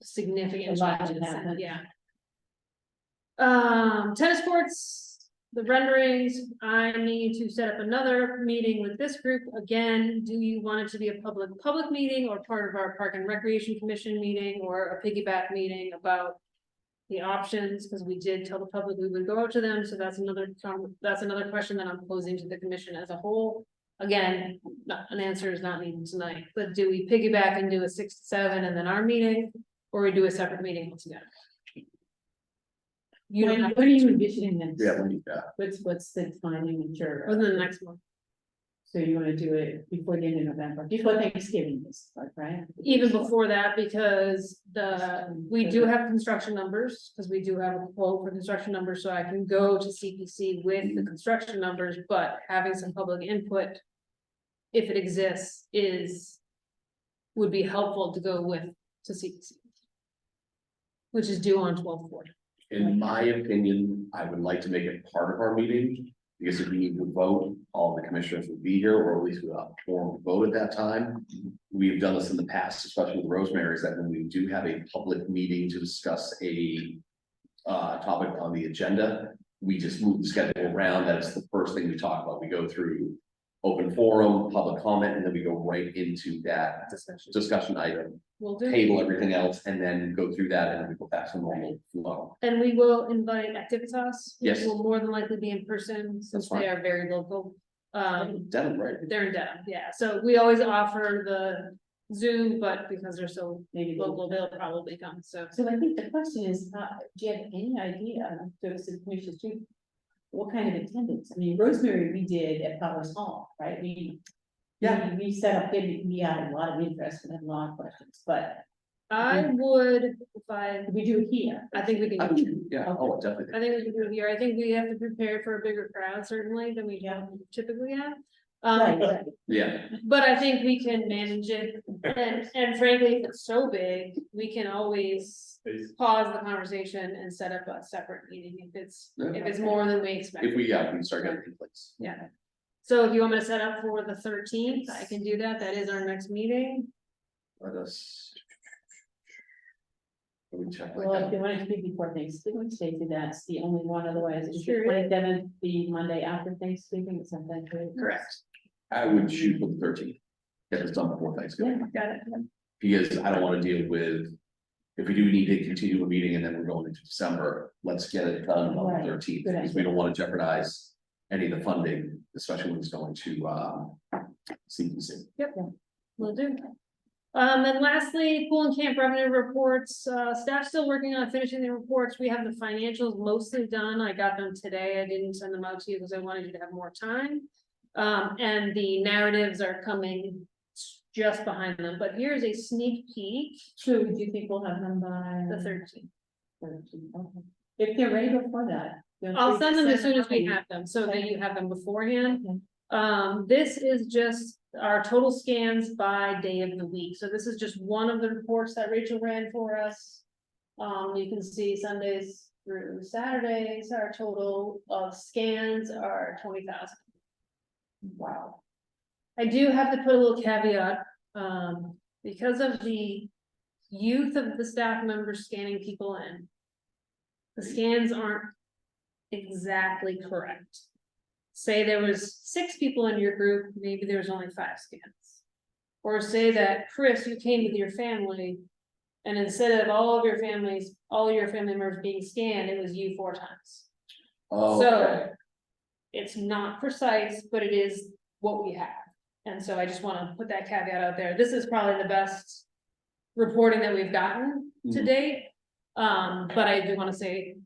significant A lot had changes, happened. yeah. Tennis courts, the renderings, I need to set up another meeting with this group. Again, do you want it to be a public meeting or part of our Park and Recreation Commission meeting or a piggyback meeting about the options, because we did tell the public we would go out to them, so that's another question that I'm posing to the commission as a whole. Again, an answer is not needed tonight, but do we piggyback and do a 6 to 7 and then our meeting, or we do a separate meeting altogether? You don't have, What are you envisioning then? Yeah, when you, What's the timing and sure? within the next month, So you wanna do it before the end of November, before Thanksgiving is, like, right? even before that, because we do have construction numbers, because we do have a quote for construction numbers, so I can go to CPC with the construction numbers, but having some public input. If it exists, would be helpful to go with to CPC. Which is due on 12/4. in my opinion, I would like to make it part of our meeting. Because if we need to vote, all the commissioners would be here, or at least we'll have a form to vote at that time. We've done this in the past, especially with Rosemary, is that when we do have a public meeting to discuss a. Topic on the agenda, we just move the schedule around, that's the first thing we talk about, we go through. Open forum, public comment, and then we go right into that discussion item, We'll do. table everything else, and then go through that, and then we go back to normal flow. And we will invite Activitas, which Yes. will more than likely be in person, since fine. they are very local. Devin, right? They're in Dedham, yeah, so we always offer the Zoom, but because they're so Maybe local, they'll probably come, so. So I think the question is, do you have any idea, those are the commissioners too? What kind of attendance? I mean, Rosemary, we did at Powers Hall, right? We set up, we had a lot of interest and had a lot of questions, but. I would, if I, We do it here. I think we can. I would, yeah, oh, definitely. I think we can do it here. I think we have to prepare for a bigger crowd certainly than we typically have. Right, right. Yeah, But I think we can manage it, and frankly, if it's so big, we can always pause the conversation and set up a separate meeting if it's more than we expect. if we, yeah, we can start getting in place. Yeah. So if you want me to set up for the 13th, I can do that. That is our next meeting. Let us. Let me check. my Well, if calendar. you wanted to be before Thanksgiving, Stacy, that's the only one, otherwise it's Sure. 27th, the Monday after Thanksgiving, it's not that good. Correct. I would shoot for the 13th. Get this done before Thanksgiving, Yeah, Got it. because I don't wanna deal with. If we do need to continue a meeting and then we're going into December, let's get it done on Right, the 13th, good because we don't wanna jeopardize. Any of the funding, especially when it's going to CPC. Will do. And lastly, pool and camp revenue reports, staff's still working on finishing the reports. We have the financials mostly done. I got them today. I didn't send them out to you because I wanted you to have more time. And the narratives are coming just behind them, but here's a sneak peek, so do you think we'll have them by? the 13th. 13th, okay. If they're ready before that. feel I'll free to send them as soon as we out. have them, so that you have them beforehand. Okay. This is just our total scans by day of the week, so this is just one of the reports that Rachel ran for us. You can see Sundays through Saturdays, our total of scans are 20,000. Wow. I do have to put a little caveat, because of the youth of the staff members scanning people in. The scans aren't exactly correct. Say there was 6 people in your group, maybe there was only 5 scans. Or say that, Chris, you came with your family, and instead of all your family members being scanned, it was you 4 times. Oh, So, it's not precise, but it is what we have. And so I just wanna put that caveat out there. This is probably the best reporting that we've gotten to Mhm. date. But I do wanna say,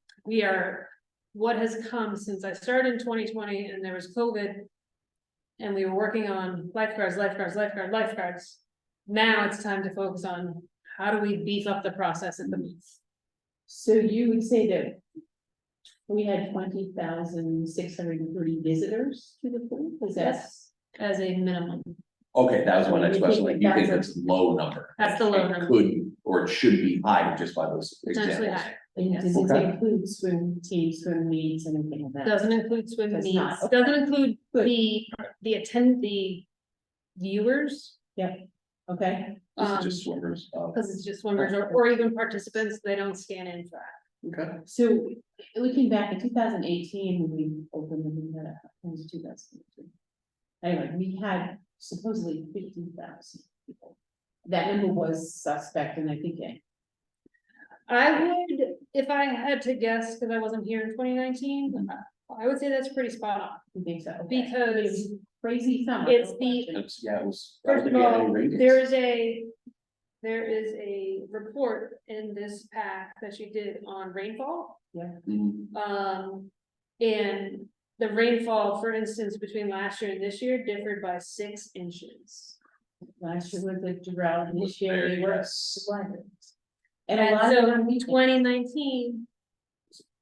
what has come since I started in 2020 and there was COVID. And we were working on lifeguards. Now it's time to focus on how do we beef up the process at the meets. So you would say that we had 20,630 visitors to the pool, is that? That's as a minimum. okay, that was my next You question, think like, you think that's that's a low number? That's the low It number. Could, or it should be higher just by those Potentially examples. higher. And Yes. does it Okay. include swim teams, swim meets, and anything like that? Doesn't include swim Does meets, not, okay. doesn't include Good. the viewers, Okay, This is just swimmers. because it's just swimmers or even participants, they don't scan in for that. Okay. so looking back in 2018, when we opened the new it was 2018. Anyway, we had supposedly 50,000 people. That number was suspect, and I think I would, if I had to guess, because I wasn't here in 2019, I would say that's pretty spot on. you think so. Okay. Because I mean, it was crazy summer. it's no the- question. It's, yeah, it was. that was First of the beginning all, ratings. there is a report in this pack that she did on rainfall. Mhm. And the rainfall, for instance, between last year and this year differed by 6 inches. Last year was a drought, and Was this year very we were yes. flooded. And a And lot so of them in 2019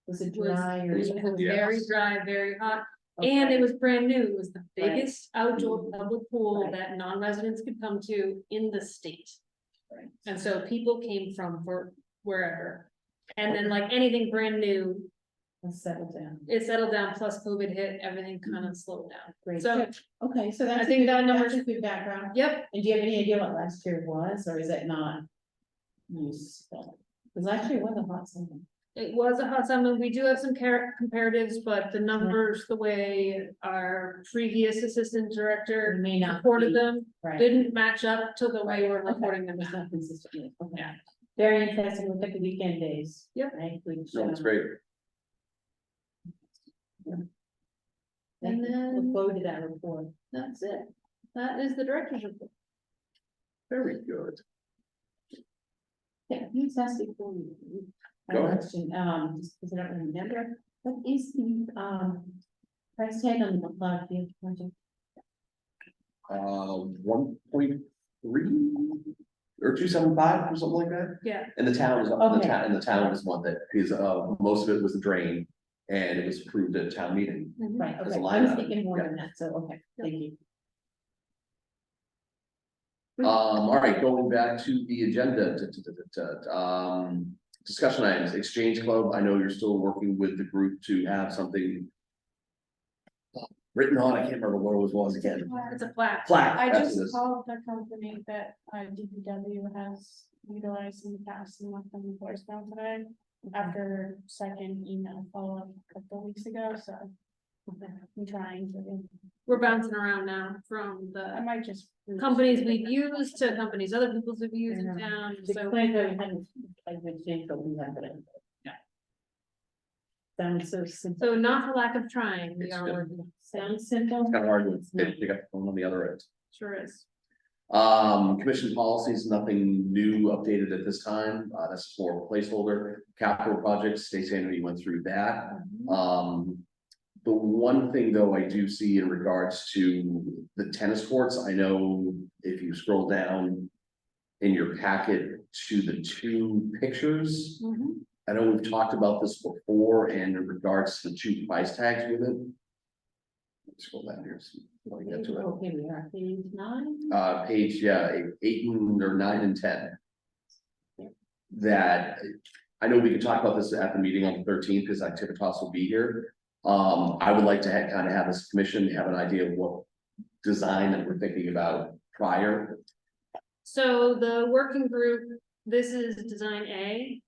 was a was, dry or. it was very Yes. dry, very hot, and it was brand new. It was the Right. biggest outdoor public pool Right. that non-residents could come to in the state. Right. And so people came from wherever. And then like anything brand new, Let's settle down. it settled down, plus COVID hit, everything kind of slowed down. Great. So, Okay, so that's. I a think good- that number's- that's a good background. yep, And do you have any idea what last year was, or is it not useful? Because last year was a hot summer. it was a hot summer. We do have some comparatives, but the numbers, the way our previous assistant It director may not. reported be- them, Right. didn't match up to the way we're Okay. reporting them It's now. not consistent. Okay. Yeah. Very interesting. Look at the weekend days. Yep. Right, which. No, it's great. Thank And you. then- Look forward to that report. That's it. That is the director's report. Very good. Yeah, you asked before you. Go ahead. Question, just because I don't remember, what is the, price tag on the McLeod Field project? 1.3. or 275 or something like that. Yeah, And the town is, Okay. and the town was one that is, most of it was the drain. And it was approved at town meeting. Right, There's a okay, line I was item, thinking more yeah. than that, so, okay, thank you. All right, going back to the agenda, discussion items, Exchange Club, I know you're still working with the group to have something. Written on, I can't remember what it was again, it's a plaque. plaque, I that's just what it is. called the company that DPW has utilized in the past and left them a voicemail today. After second email follow-up a couple weeks ago, so. I'm trying to, We're bouncing around now from I the might just. companies we've used to companies other people's have used in Yeah. town, The so. plan that we hadn't, like, the change, but we have it. Yeah. Sounds so simple. So not for lack of trying, we It's are good. working, Sounds simple. Kind of hard to It's not. pick up the phone on the other end. sure is. Commission policies, nothing new updated at this time, that's just more of a placeholder, capital projects, Stacey, I know you went through that. The one thing though, I do see in regards to the tennis courts, I know if you scroll down. In your packet to the two pictures, I know we've talked about this before and in regards to the two price tags with it. Scroll down here, see if I can get to it. Okay, we are page 9. Page, yeah, 8 or 9 and 10. That, I know we could talk about this at the meeting on the 13th, because Activitas will be here. I would like to kind of have this commission have an idea of what design that we're thinking about prior. So the working group, this is design A,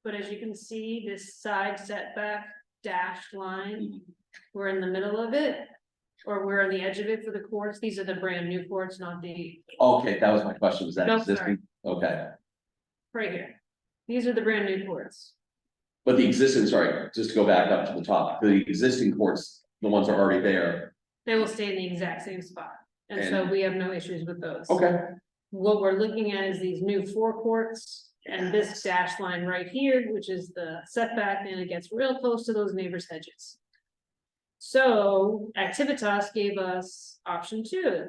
but as you can see, this side setback dashed line, we're in the middle of it. Or we're on the edge of it for the courts, these are the brand new courts, not the, Okay, that was my question, was that No, existing? Okay, right here. These are the brand new courts. but the existing, sorry, just to go back up to the top, the existing courts, the ones are already there. They will stay in the exact same spot, and so And- we have no issues with those. Okay. What we're looking at is these new forecourts and this dash line right here, which is the setback, and it gets real close to those neighbors' hedges. So Activitas gave us option 2.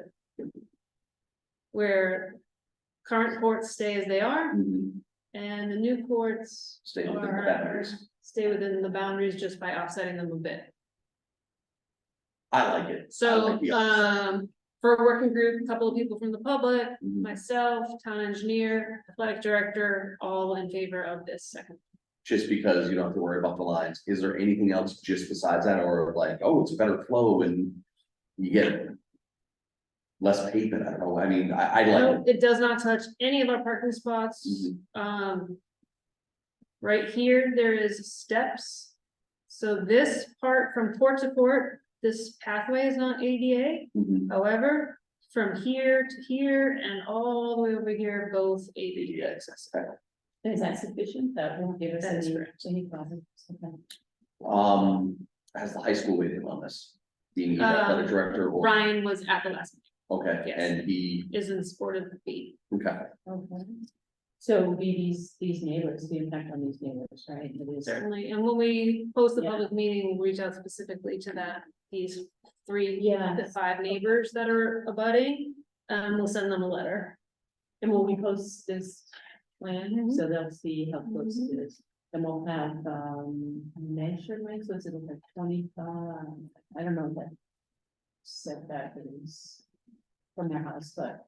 Where current courts stay as they are, Mhm. and the new courts Stay within the are, boundaries. stay within the boundaries just by offsetting them a bit. I like it. I So, like the- for a working group, a couple of people from the public, Mhm. myself, town engineer, athletic director, all in favor of this second. Just because you don't have to worry about the lines, is there anything else just besides that, or like, oh, it's a better flow and you get. Less pavement, I don't know, I mean, I like No, it does not touch any of our parking spots. Mhm. Right here, there is steps. So this part from court to court, this pathway is not ADA. it. Mhm. However, from here to here and all the way over here, both ADA access. Is that sufficient? That won't give us That is any, correct. any problems. Okay. Has the high school weighed in on this? Being the athletic director or, Ryan was at the last, okay, yes. and he, is in support of the fee. okay, Okay. So it would be these neighbors, the impact on these neighbors, right? It is- Certainly, and when we post the Yeah. public meeting, we'll reach out specifically to that, these 3 Yeah. to 5 neighbors that are abutting. We'll send them a letter. And will we post this plan, Mhm. so they'll see how close Mhm. it is? And we'll have, measurements, what's it, like 25, I don't know what setback is from their house, but.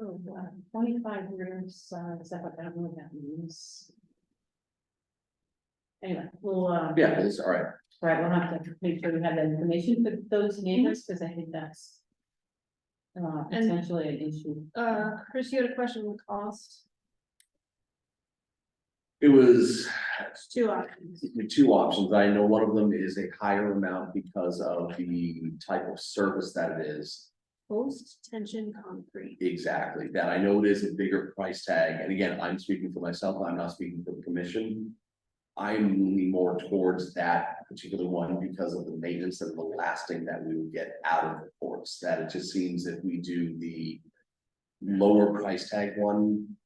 Oh, wow, 25 years, setback, I don't know what that means. Anyway, we'll, yeah, it's all right. right, we'll have to make sure we have that information for those neighbors, because I think that's. Potentially an issue. Chris, you had a question on the cost? It was It's 2 options. the 2 options, I know one of them is a higher amount because of the type of service that it is. Post tension concrete. Exactly, that I know it is a bigger price tag, and again, I'm speaking for myself, I'm not speaking for the commission. I'm leaning more towards that particular one because of the maintenance and the lasting that we would get out of the courts, that it just seems if we do the. Lower price tag one.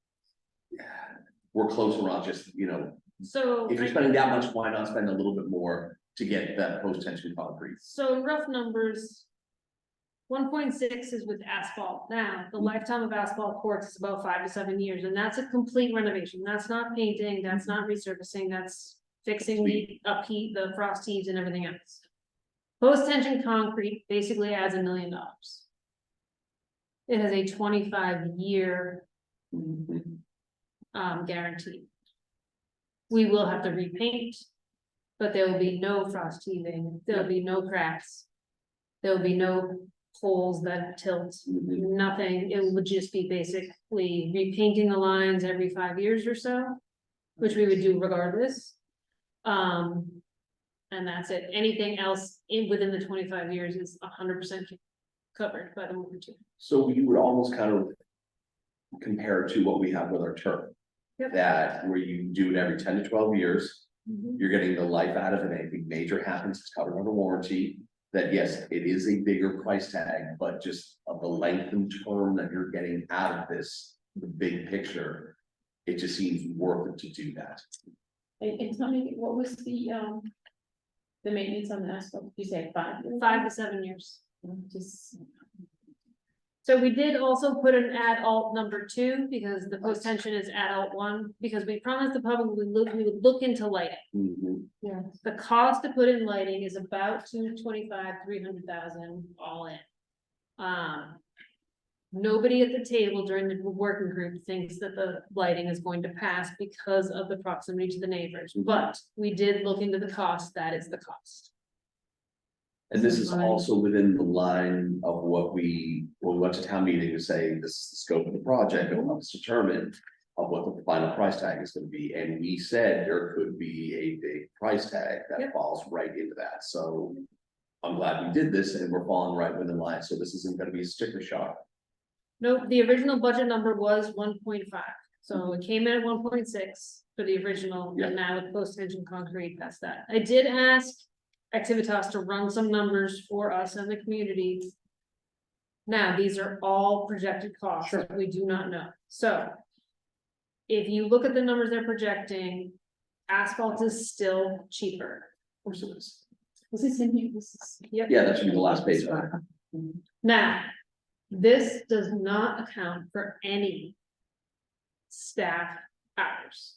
We're closer on just, So. if you're spending that much, why not spend a little bit more to get that post tension concrete? So rough numbers. 1.6 is with asphalt. Now, the lifetime of asphalt courts is about 5 to 7 years, and that's a complete renovation. That's not painting, that's not resurfacing, that's fixing the upheat, the frost heaves and everything else. Post-tension concrete basically adds $1 million. It has a 25-year guarantee. We will have to repaint, but there will be no frost heaving, there will be no cracks. There will be no holes that tilt, nothing. It would just be basically repainting the lines every 5 years or so, which we would do regardless. And that's it. Anything else within the 25 years is 100% covered by the warranty. So you would almost kind of compare it to what we have with our turf. Yep. That where you do it every 10 to 12 years, Mhm. you're getting the life out of it. Anything major happens, it's covered under warranty. That yes, it is a bigger price tag, but just of the length and term that you're getting out of this, the big picture, it just seems worth it to do that. And tell me, what was the maintenance on the asphalt? You said 5 years? 5 to 7 years. Just, So we did also put an add alt number 2 because the post tension is add alt 1, because we promised the public we would look into lighting. Mhm. yeah, The cost to put in lighting is about 225, 300,000 all in. Nobody at the table during the working group thinks that the lighting is going to pass because of the proximity to the neighbors, but we did look into the cost, that is the cost. And this is also within the line of what we went to town meeting to say, this is the scope of the project, and let's determine of what the final price tag is gonna be, and we said there could be a big price tag that Yep. falls right into that, so. I'm glad we did this and we're falling right within line, so this isn't gonna be a sticker shock. No, the original budget number was 1.5, so it came in at 1.6 for the original, Yeah. and now with post tension concrete, that's that. I did ask Activitas to run some numbers for us and the community. Now, these are all projected costs, Sure. we do not know, so. If you look at the numbers they're projecting, asphalt is still cheaper. Of course it is. was this in here? This is. Yep. Yeah, that should be the last page. of it. Now, this does not account for any staff hours.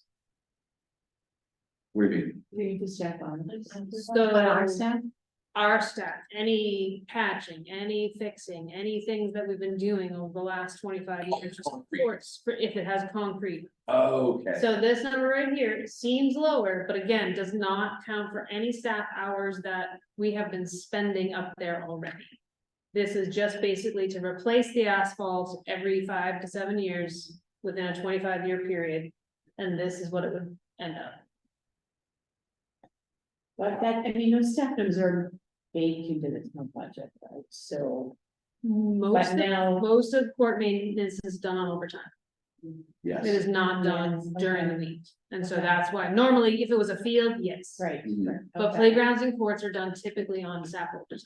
What do you mean? We need to check on. So- Our staff? Our staff, any patching, any fixing, any things that we've been doing over the last 25 years, of Concrete. course, if it has concrete. Okay. So this number right here seems lower, but again, does not count for any staff hours that we have been spending up there already. This is just basically to replace the asphalt every 5 to 7 years within a 25-year period. And this is what it would end up. But that, I mean, those staff numbers are baked into the town budget, right? So, Most but of, now, most of court maintenance is done on overtime. It Yes. is not done Yes, during the okay. week. And so Okay. that's why normally if it was a field, yes. right. Mhm. But okay. playgrounds and courts are done typically on staff overtime.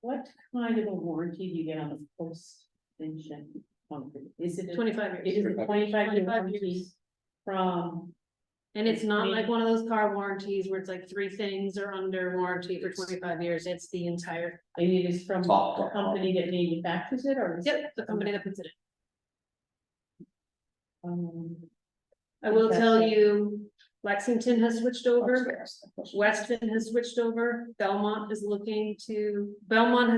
What kind of a warranty do you get on the post tension concrete? Is it? 25 It years. is a 25-year 25 warranty years. from, And it's not I like mean- one of those car warranties where it's like 3 things are under warranty for 25 years. It's the entire, I mean, it is from Top the to company that manufactures it, or? is it, yep, the company that puts it in. um, I will tell Interesting. you, Lexington has switched over. West. Weston has switched over, Belmont has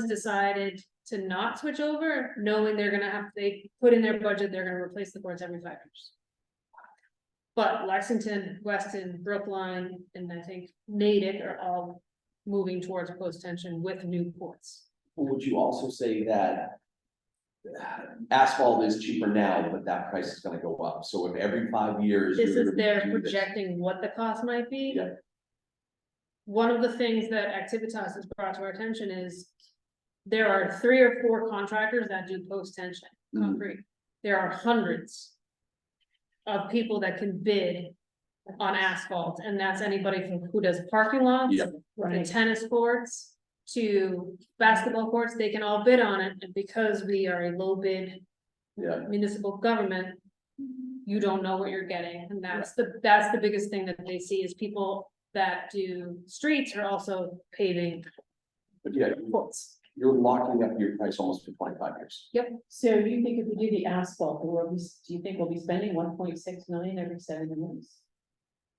decided to not switch over, knowing they're gonna have, they put in their budget, they're gonna replace the boards every 5 years. But Lexington, Weston, Brookline, and I think Natick are all moving towards post tension with new ports. Would you also say that asphalt is cheaper now, but that price is gonna go up, so if every 5 years. This you're is gonna their do this- projecting what the cost might be. Yeah. One of the things that Activitas has brought to our attention is there are 3 or 4 contractors that do post tension Mhm. concrete. There are hundreds of people that can bid on asphalt, and that's anybody from who does parking lots, Yep. to Right. tennis courts, to basketball courts, they can all bid on it, and because we are a low bid Yeah, municipal government, you don't know what you're getting, and that's the biggest thing that they see is people that do streets are also paving but yeah, courts. you're locking up your price almost for 25 years. So you think if we do the asphalt, do you think we'll be spending 1.6 million every 7 years?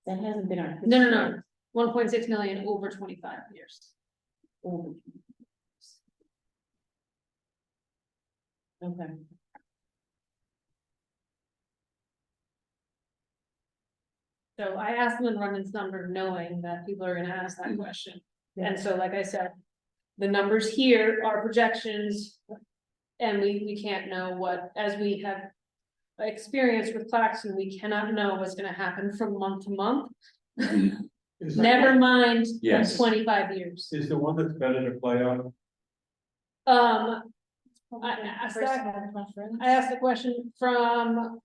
That hasn't been our. No, 1.6 million over 25 years. history. Okay. So I asked them to run this number knowing that people are gonna ask that question. And so, like I said, the numbers here are projections. And we can't know what, as we have experience with Claxton, we cannot know what's gonna happen from month to month. Is the- Never mind Yes. 25 years. Is the one that's better to play on? I asked I asked the question from,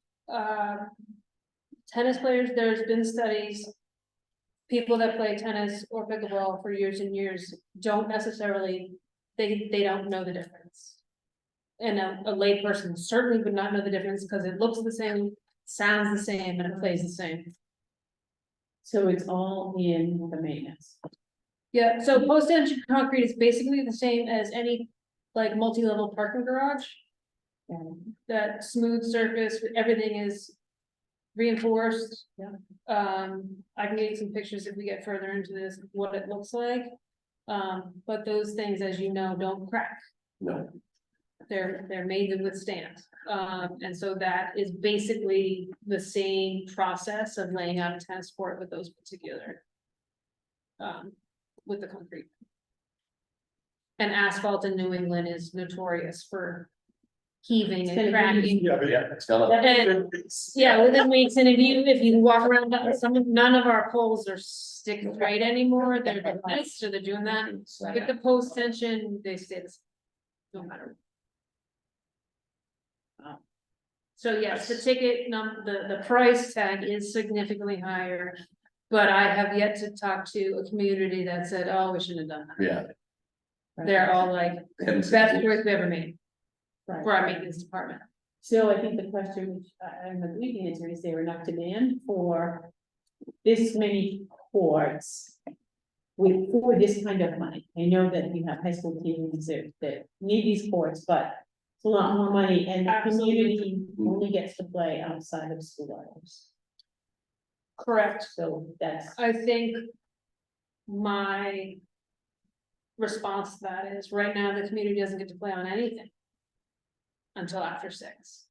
tennis players, there's been studies. People that play tennis or pickleball for years and years don't necessarily, they don't know the difference. And a lay person certainly would not know the difference because it looks the same, sounds the same, and it plays the same. So it's all in the maintenance. Yeah, so post-tension concrete is basically the same as any like multi-level parking garage. And That smooth surface, everything is reinforced. Yeah. I can get you some pictures if we get further into this, what it looks like. But those things, as you know, don't crack. No, They're made to withstand. And so that is basically the same process of laying out a tennis court with those particular. With the concrete. And asphalt in New England is notorious for heaving It's and gonna cracking. be- Yeah, but yeah, it's gonna. And, yeah, within weeks, and if you walk around, none of our poles are sticking right anymore, they're doing this, or they're doing that. With the post tension, they stay the same. No matter. So yes, the ticket the price tag is significantly higher. But I have yet to talk to a community that said, oh, we shouldn't have done that. Yeah. They're all like, they haven't best seen- choice we ever made Right. for our maintenance department. So I think the question, which I believe the answer is there enough demand for this many courts for this kind of money. I know that we have high school teams that need these courts, but it's a lot more money and the Absolutely. community only gets to play outside of school hours. Correct. So that's, I think my response to that is, right now, the community doesn't get to play on anything until after 6,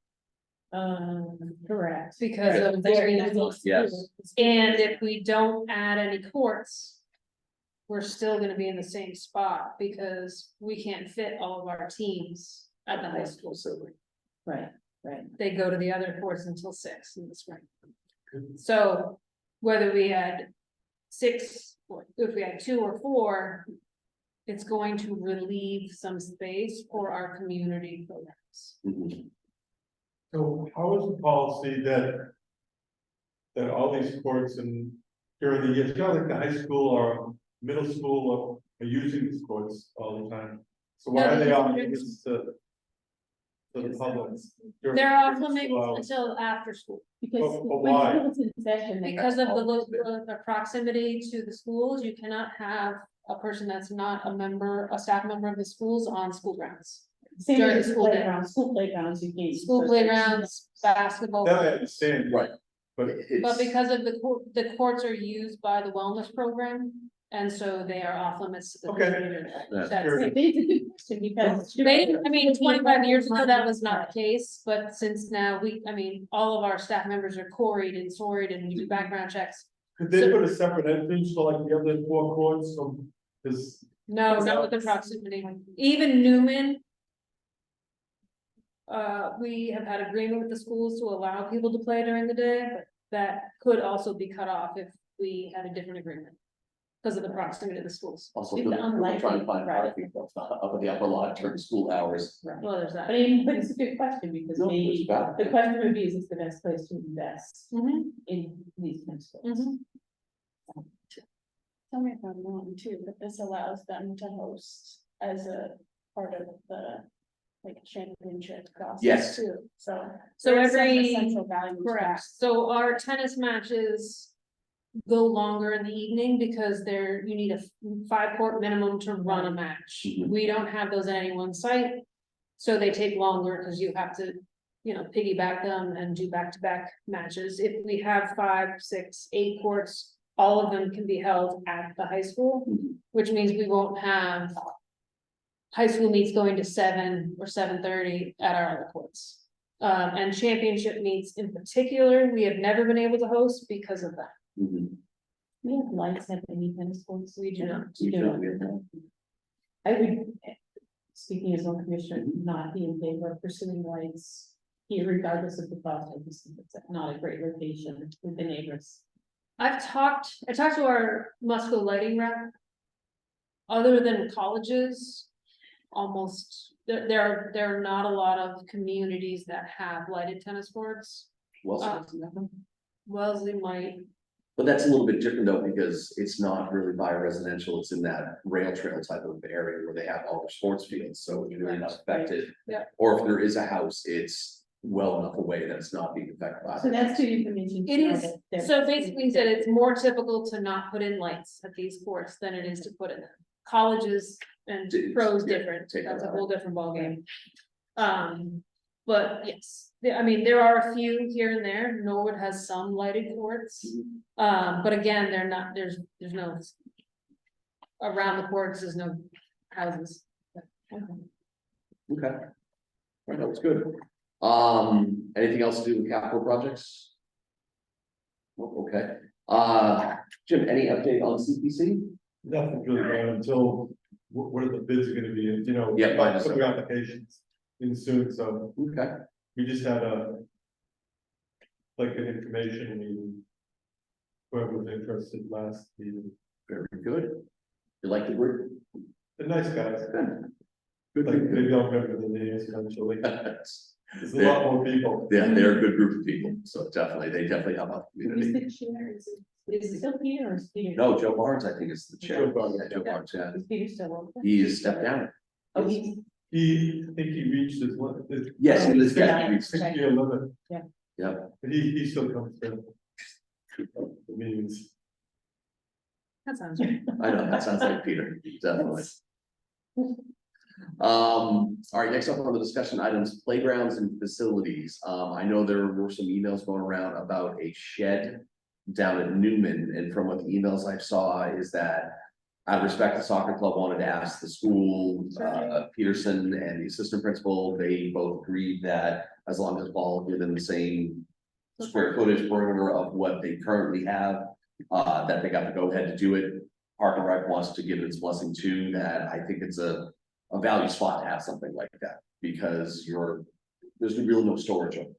correct. because of the. Yes. And if we don't add any courts, we're still gonna be in the same spot, because we can't fit all of our teams at the high school. Absolutely. Right, right. They go to the other courts until 6 in the spring. So whether we had 6, or if we had 2 or 4, it's going to relieve some space for our community programs. Mhm. So how is the policy that? That all these courts and during the year, it's not like the high school or middle school are using these courts all the time. So why are they offering this to the public? They're off limits Wow. until after school, Because But when why? school's in session. they- because of the proximity to the schools. You cannot have a person that's not a staff member of the schools on school grounds. Same during as the the school day. playground, school playgrounds, you can't. School playgrounds, basketball. That I understand. Right. But But It's, because of the courts are used by the wellness program, and so they are off limits to the. Okay. community. Yeah. That's Sure. it. It's a good question because. They, I mean, 25 years ago, that was not the case, but since now all of our staff members are quarried and sorted and we do background checks. could they put a separate entrance for like the other 4 courts from this? No, not with the proximity, even Newman. We have had agreement with the schools to allow people to play during the day, but that could also be cut off if we had a different agreement. Because of the proximity to the schools. also, It's people trying to unlikely, find right. parking up at the upper lot during school hours. Right. Well, there's that. But it's a good question because No, maybe it's valid. the question would be, is this the best place to invest Mhm, in these kind of schools? mhm. Tell me if I'm wrong too, but this allows them to host as a part of the like championship process Yes. too, so. So there is some every- essential value to Correct, that. so our tennis matches. go longer in the evening because you need a 5-court minimum to run a match. Mhm. We don't have those at any one site. So they take longer because you have to, piggyback them and do back-to-back matches. If we have 5, 6, 8 courts, all of them can be held at the high school, Mhm. which means we won't have high school meets going to 7 or 7:30 at our other courts. And championship meets in particular, we have never been able to host because of that. Mhm. We have lights at any tennis courts. We do not. We You don't know, get that. I would, speaking as one commissioner, not be in favor of pursuing lights here regardless of the cost. I just think it's not a great location with the neighbors. I talked to our Musco lighting rep. Other than colleges, there are not a lot of communities that have lighted tennis courts. Well, Wellesley might, but that's a little bit different though, because it's not really by residential, it's in that rail trail type of area where they have all their sports fields, so it's really not affected. Yeah. Or if there is a house, it's well enough away that it's not being affected by. So that's good information. to It know is. that they're- So basically, he said it's more typical to not put in lights at these courts than it is to put in them. Colleges and pros Yeah, different, take it that's a out. whole different ballgame. But yes, there are a few here and there, Norwood has some lighted courts. But again, there's no. Around the courts, there's no houses. Okay. Right, that was good. Anything else to do with capital projects? Oh, okay, Jim, any update on CPC? Nothing's really going until, what are the bids gonna be, you know. Yeah, by Put your applications in soon, so Okay, we just had like an information meeting. Whoever was interested last meeting, very good. You like the group? the nice guys, Good. Good, like, good, they good. don't remember the names eventually, Yeah, there's a lot more people. they're a good group of people, so they definitely help out the Who's community. the chair? Is it still Peter or is Peter? No, Joe Barnes, I think is the chair. Joe Barnes. Yeah, Joe Barnes, yeah. Is Peter still on? He's stepped down. Oh, I think he reached his limit. Yes, he was, Yeah. yeah, 6-year limit. Yeah. Yeah. But he still comes to the meetings. That sounds right. I know, that sounds like Peter, definitely. All right, next up on the discussion items, playgrounds and facilities. I know there were some emails going around about a shed down at Newman, and from what the emails I saw is that out of respect, the soccer club wanted to ask the school, Peterson and the assistant principal, they both agreed that as long as all within the same square footage perimeter of what they currently have, that they got the go ahead to do it. Park and Rec wants to give its blessing to that. I think it's a value spot to have something like that, because there's really no storage over there.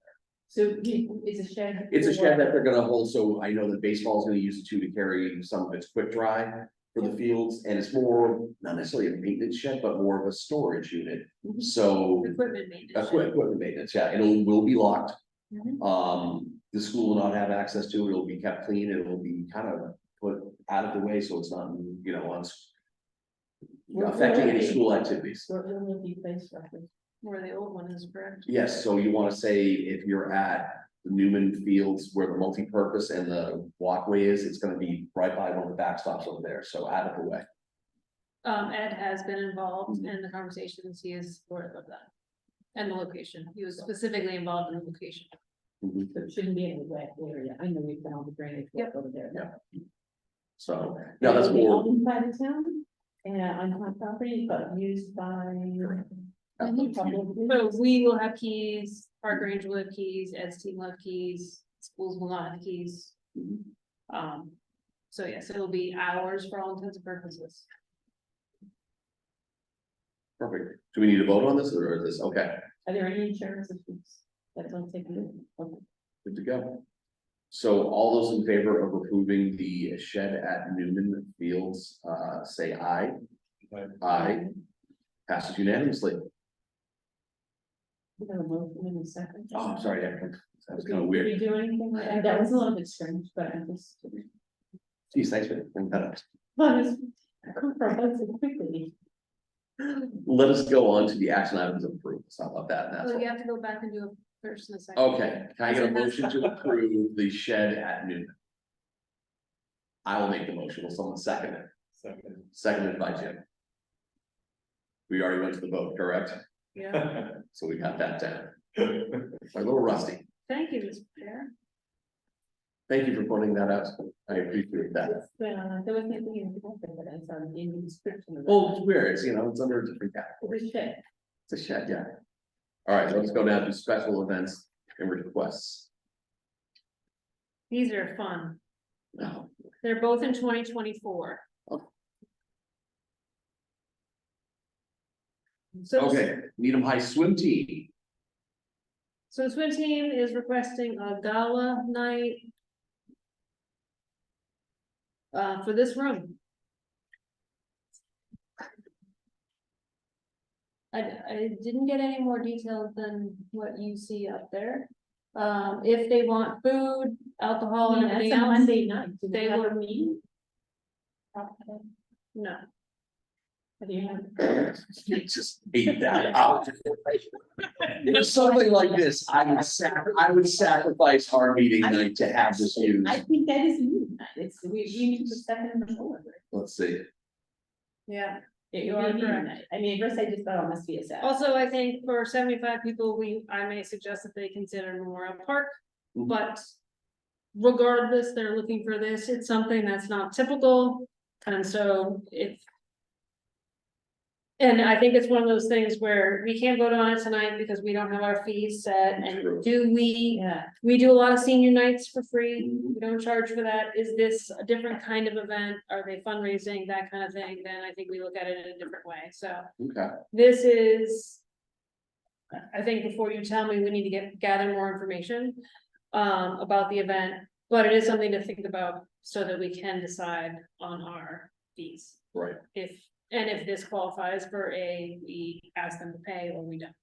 So it's a shed. It's a shed that they're gonna hold, so I know that baseball is gonna use it too to carry some of its quick dry for the fields, and it's more, not necessarily a maintenance shed, but more of a storage unit. So Equipment maintenance. equipment maintenance, yeah, will be locked. Mhm. The school will not have access to it, it'll be kept clean, and it will be kind of put out of the way, so it's not, affecting any school activities. Where will it be placed roughly? Where the old one is, correct? Yes, so you wanna say if you're at the Newman Fields where the multi-purpose and the walkway is, it's gonna be right by one of the backstops over there, so out of the way. Ed has been involved in the conversations, he is supportive of that. And the location, he was specifically involved in the location. Mhm. So it shouldn't be in the wet area. I know we've done all the drainage work over there. Yeah. So, no, that's Will it be more, owned by the town, on town property, but used by. So we will have keys, Park Range will have keys, Ed's team will have keys, schools will not have keys. So yes, it'll be ours for all intents and purposes. perfect. Do we need to vote on this, or is this, okay, Are there any insurance issues? That don't take you. Okay. good to go? So all those in favor of approving the shed at Newman Fields, say aye. Aye. Aye. Passes unanimously. We have a motion in a second. Oh, I'm sorry, that was kind of Did weird. you do anything like that? That was a little bit strange, but I just. Geez, thanks for bringing that up. But it's, I come from both so quickly. Let us go on to the action items of approval. How about that? That's So you all. have to go back and do a first and a second. Okay, can I get a motion to approve the shed at Newman? I will make the motion. Will someone second it? Second. Seconded by Jim. We already went to the vote, correct? Yeah, So we got that down. A little rusty. thank you, Mr. Chair. Thank you for pointing that out. I appreciate that. There was nothing in the packet, but I saw in the description of that. Well, it's weird, it's, it's under a different category. It's a shed. It's a shed, yeah. All right, let's go down to special events and requests. These are fun. No, They're both in 2024. Oh. So, okay, Needham High Swim Team. so the swim team is requesting a gala night. For this room. I didn't get any more details than what you see up there. If they want food, alcohol and That's everything a else, Monday night. Do they they have will- a meeting? no. Have you had- You just ate that out. For something like this, I would sacrifice our meeting night to have this used. I think that is meeting night. It's, we need to step in the floor. Let's see. Yeah. It You would be are meeting correct. night. I mean, at first I just thought it must be a Saturday. Also, I think for 75 people, I may suggest that they consider Memorial Park, Mhm. but. Regardless, they're looking for this, it's something that's not typical, and so if. And I think it's one of those things where we can't vote on it tonight because we don't have our fees set, True. and do we? Yeah, We do a lot of senior nights for free, we don't charge for that, is this a different kind of event, are they fundraising, that kind of thing, then I think we look at it in a different way, so. Okay, This is. I think before you tell me, we need to gather more information, about the event, but it is something to think about so that we can decide on our fees. right. If this qualifies for we ask them to pay or we don't.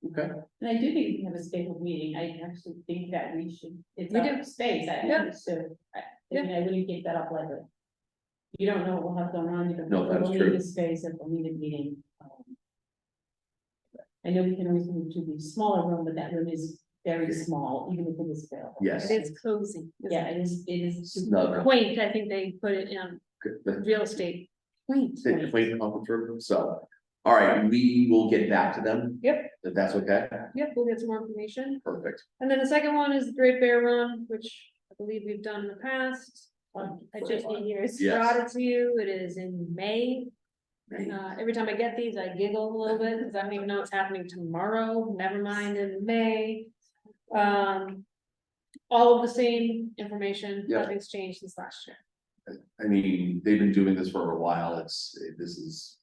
Okay, and I do think we have a stable meeting. I actually think that we should, it's We our do. space. I Yeah. think so. I mean, I wouldn't give that up like a. You don't know what we'll have going on. You don't No, know that's if we'll true. need the space, if we'll need a meeting. I know we can always move to the smaller room, but that room is very small, even if it is available. yes. It is cozy. Yeah, it is. Snug. Quaint, I think they put it in Good. real estate. Quaint. They play the conference room, so, all right, we will get back to them. Yep. If that's okay, Yep, we'll get some more information. perfect. And then the second one is the Great Bear Run, which I believe we've done in the past. I just years. Yes. brought it to you, it is in May. Every time I get these, I giggle a little bit, because I don't even know what's happening tomorrow, never mind in May. All of the same information, Yeah. nothing's changed since last year. I mean, they've been doing this for a while, this is,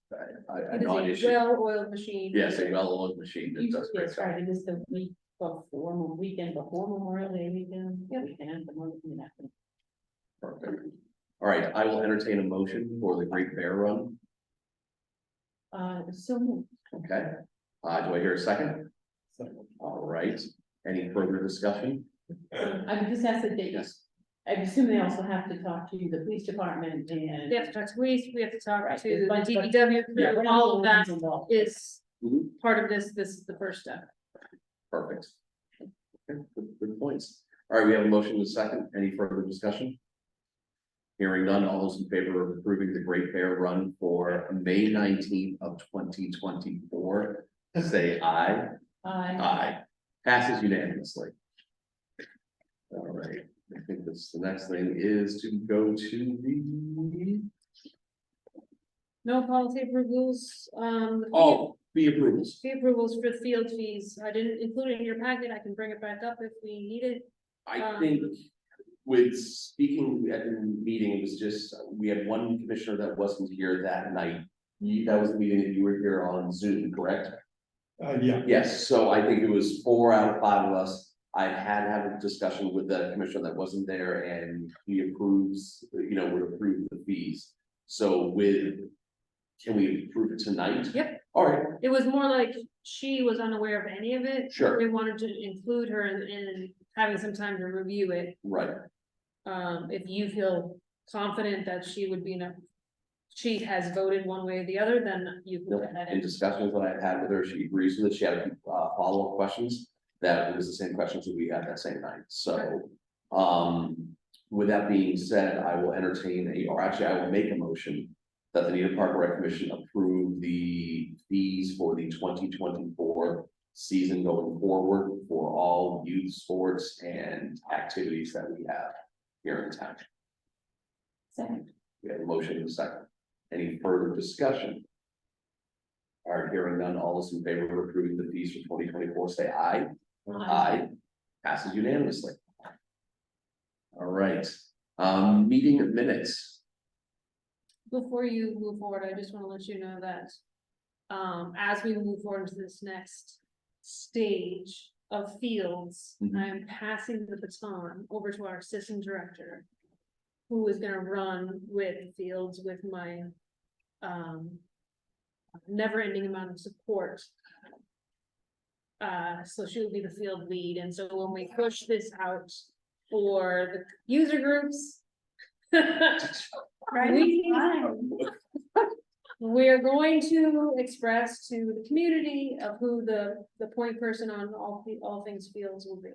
I It is know an a issue. well-oiled machine. Yes, a well-oiled machine that does great That's stuff. right, it is the week before, weekend before Memorial Day weekend. Yep. Weekend after Memorial Day. Perfect. All right, I will entertain a motion for the Great Bear Run, So moved. okay? Do I hear a second? All right, any further discussion? I would just ask that they, Yes. I assume they also have to talk to the police department and. We have to talk to police, we have to talk Right, to there's a the bunch of- DPW, Yeah, we're not all the of that ones involved. is Mhm. part of this is the first step. Perfect. Okay, good points. All right, we have a motion to second. Any further discussion? Hearing none, all those in favor of approving the Great Bear Run for May 19th of 2024, say aye. Aye. Passes unanimously. All right, I think this, the next thing is to go to the, No policy approvals, fee approvals. fee approvals for field fees, I didn't include it in your packet, I can bring it back up if we need it. I think with speaking at the meeting, it was just, we had one commissioner that wasn't here that night. That was the meeting that you were here on Zoom, correct? Yeah, Yes, so I think it was 4 out of 5 of us. I had a discussion with the commissioner that wasn't there and he approves, would approve the fees. So can we approve it tonight? Yep. All right, It was more like she was unaware of any of it. Sure. We wanted to include her in having some time to review it. right, If you feel confident that she would be enough. She has voted one way or the other, then you can put that in in. discussions that I've had with her, she agrees with it. She had a few follow-up questions. That it was the same questions that we had that same night, so. with that being said, I will entertain or actually I will make a motion that the Needham Park and Rec Commission approve the fees for the 2024 season going forward for all youth sports and activities that we have here in town. Second. We have a motion in a second. Any further discussion? All right, hearing none, all those in favor of approving the fees for 2024, say aye. Aye. Passes unanimously. All right, meeting minutes. Before you move forward, I just wanna let you know that, as we move forward to this next stage of fields, Mhm. I am passing the baton over to our assistant director, who is gonna run with fields with my, never-ending amount of support. So she'll be the field lead, and so when we push this out for the user groups. We're going to express to the community of who the point person on all things fields will be.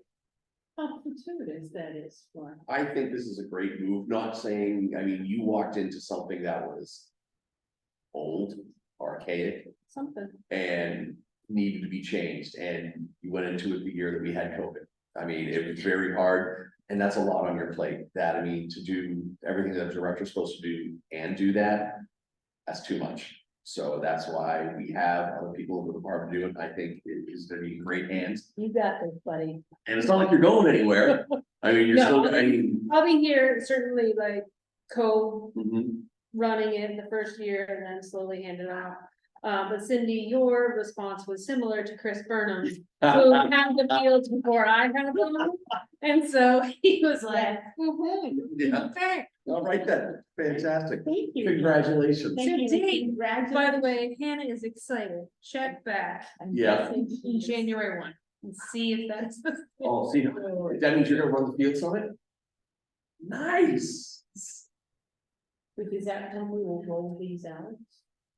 How fortuitous that is for. I think this is a great move, not saying, I mean, you walked into something that was old, archaic, Something. and needed to be changed, and you went into it the year that we had COVID. I mean, it was very hard, and that's a lot on your plate, that, I mean, to do everything that a director's supposed to do and do that, that's too much. So that's why we have other people in the department do it. I think it is gonna be in great hands, You got this, buddy. and it's not like you're going anywhere. I mean, you're No. still, I mean. I'll be here certainly like Mhm. running it the first year and then slowly hand it off. But Cindy, your response was similar to Chris Burnham, who had the fields before I had them. And so he was like, Yeah. okay. All right then, fantastic. Thank you. Congratulations. Thank you. Today, Congratulations. By the way, Hannah is excited. Check back I'm Yeah. guessing in she's- January 1 and see if that's. Oh, see, that means you're gonna run the field summit? Nice. Which is that when we will roll these out?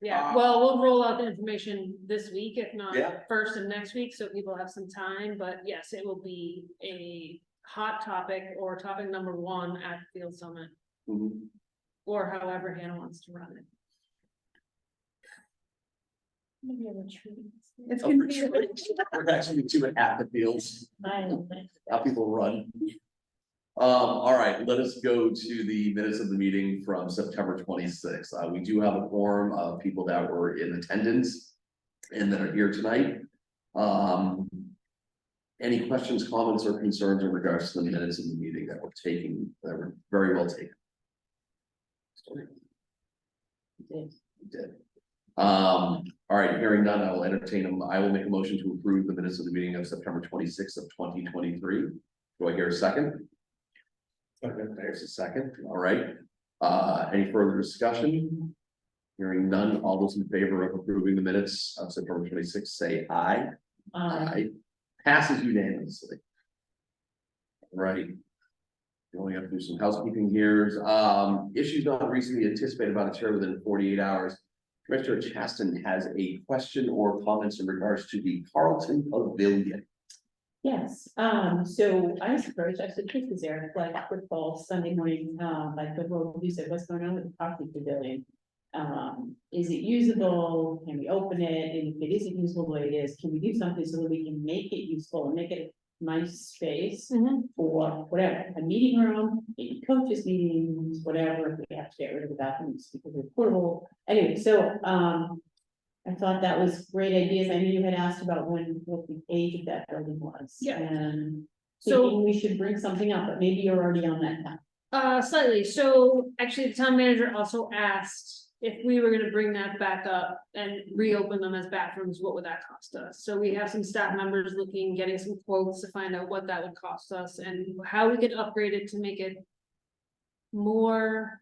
Yeah, well, we'll roll out the information this week, if not Yeah. first of next week, so people have some time, but yes, it will be a hot topic or topic number 1 at Field Summit, Mhm. or however Hannah wants to run it. Maybe a retreat. It's Oh, gonna for be, sure. We're actually doing half the fields, how people run. All right, let us go to the minutes of the meeting from September 26th. We do have a quorum of people that were in attendance and that are here tonight. Any questions, comments, or concerns in regards to the minutes of the meeting that were very well taken? Did. All right, hearing none, I will entertain them. I will make a motion to approve the minutes of the meeting of September 26th of 2023. Do I hear a second? There's a second, all right. Any further discussion? Hearing none, all those in favor of approving the minutes of September 26th, say aye. Passes unanimously. Right. Going up through some housekeeping here. Issues not recently anticipated by the chair within 48 hours. Commissioner Chaston has a question or comments in regards to the Carlton Pavilion. Yes, so I was approached, I said, this is there, like football Sunday morning, like the world, you said, what's going on with the Carlton Pavilion? Is it usable? Can we open it? And if it isn't usable the way it is, can we do something so that we can make it useful and make it a nice space for whatever, a meeting room, maybe coaches meetings, whatever, if we have to get rid of the bathrooms because they're portable. Anyway, so, I thought that was great ideas. I knew you had asked about what the age of that building was. Yeah. And So- thinking we should bring something up, but maybe you're already on that path. Slightly, so actually the town manager also asked if we were gonna bring that back up and reopen them as bathrooms, what would that cost us? So we have some staff members looking, getting some quotes to find out what that would cost us and how we could upgrade it to make it more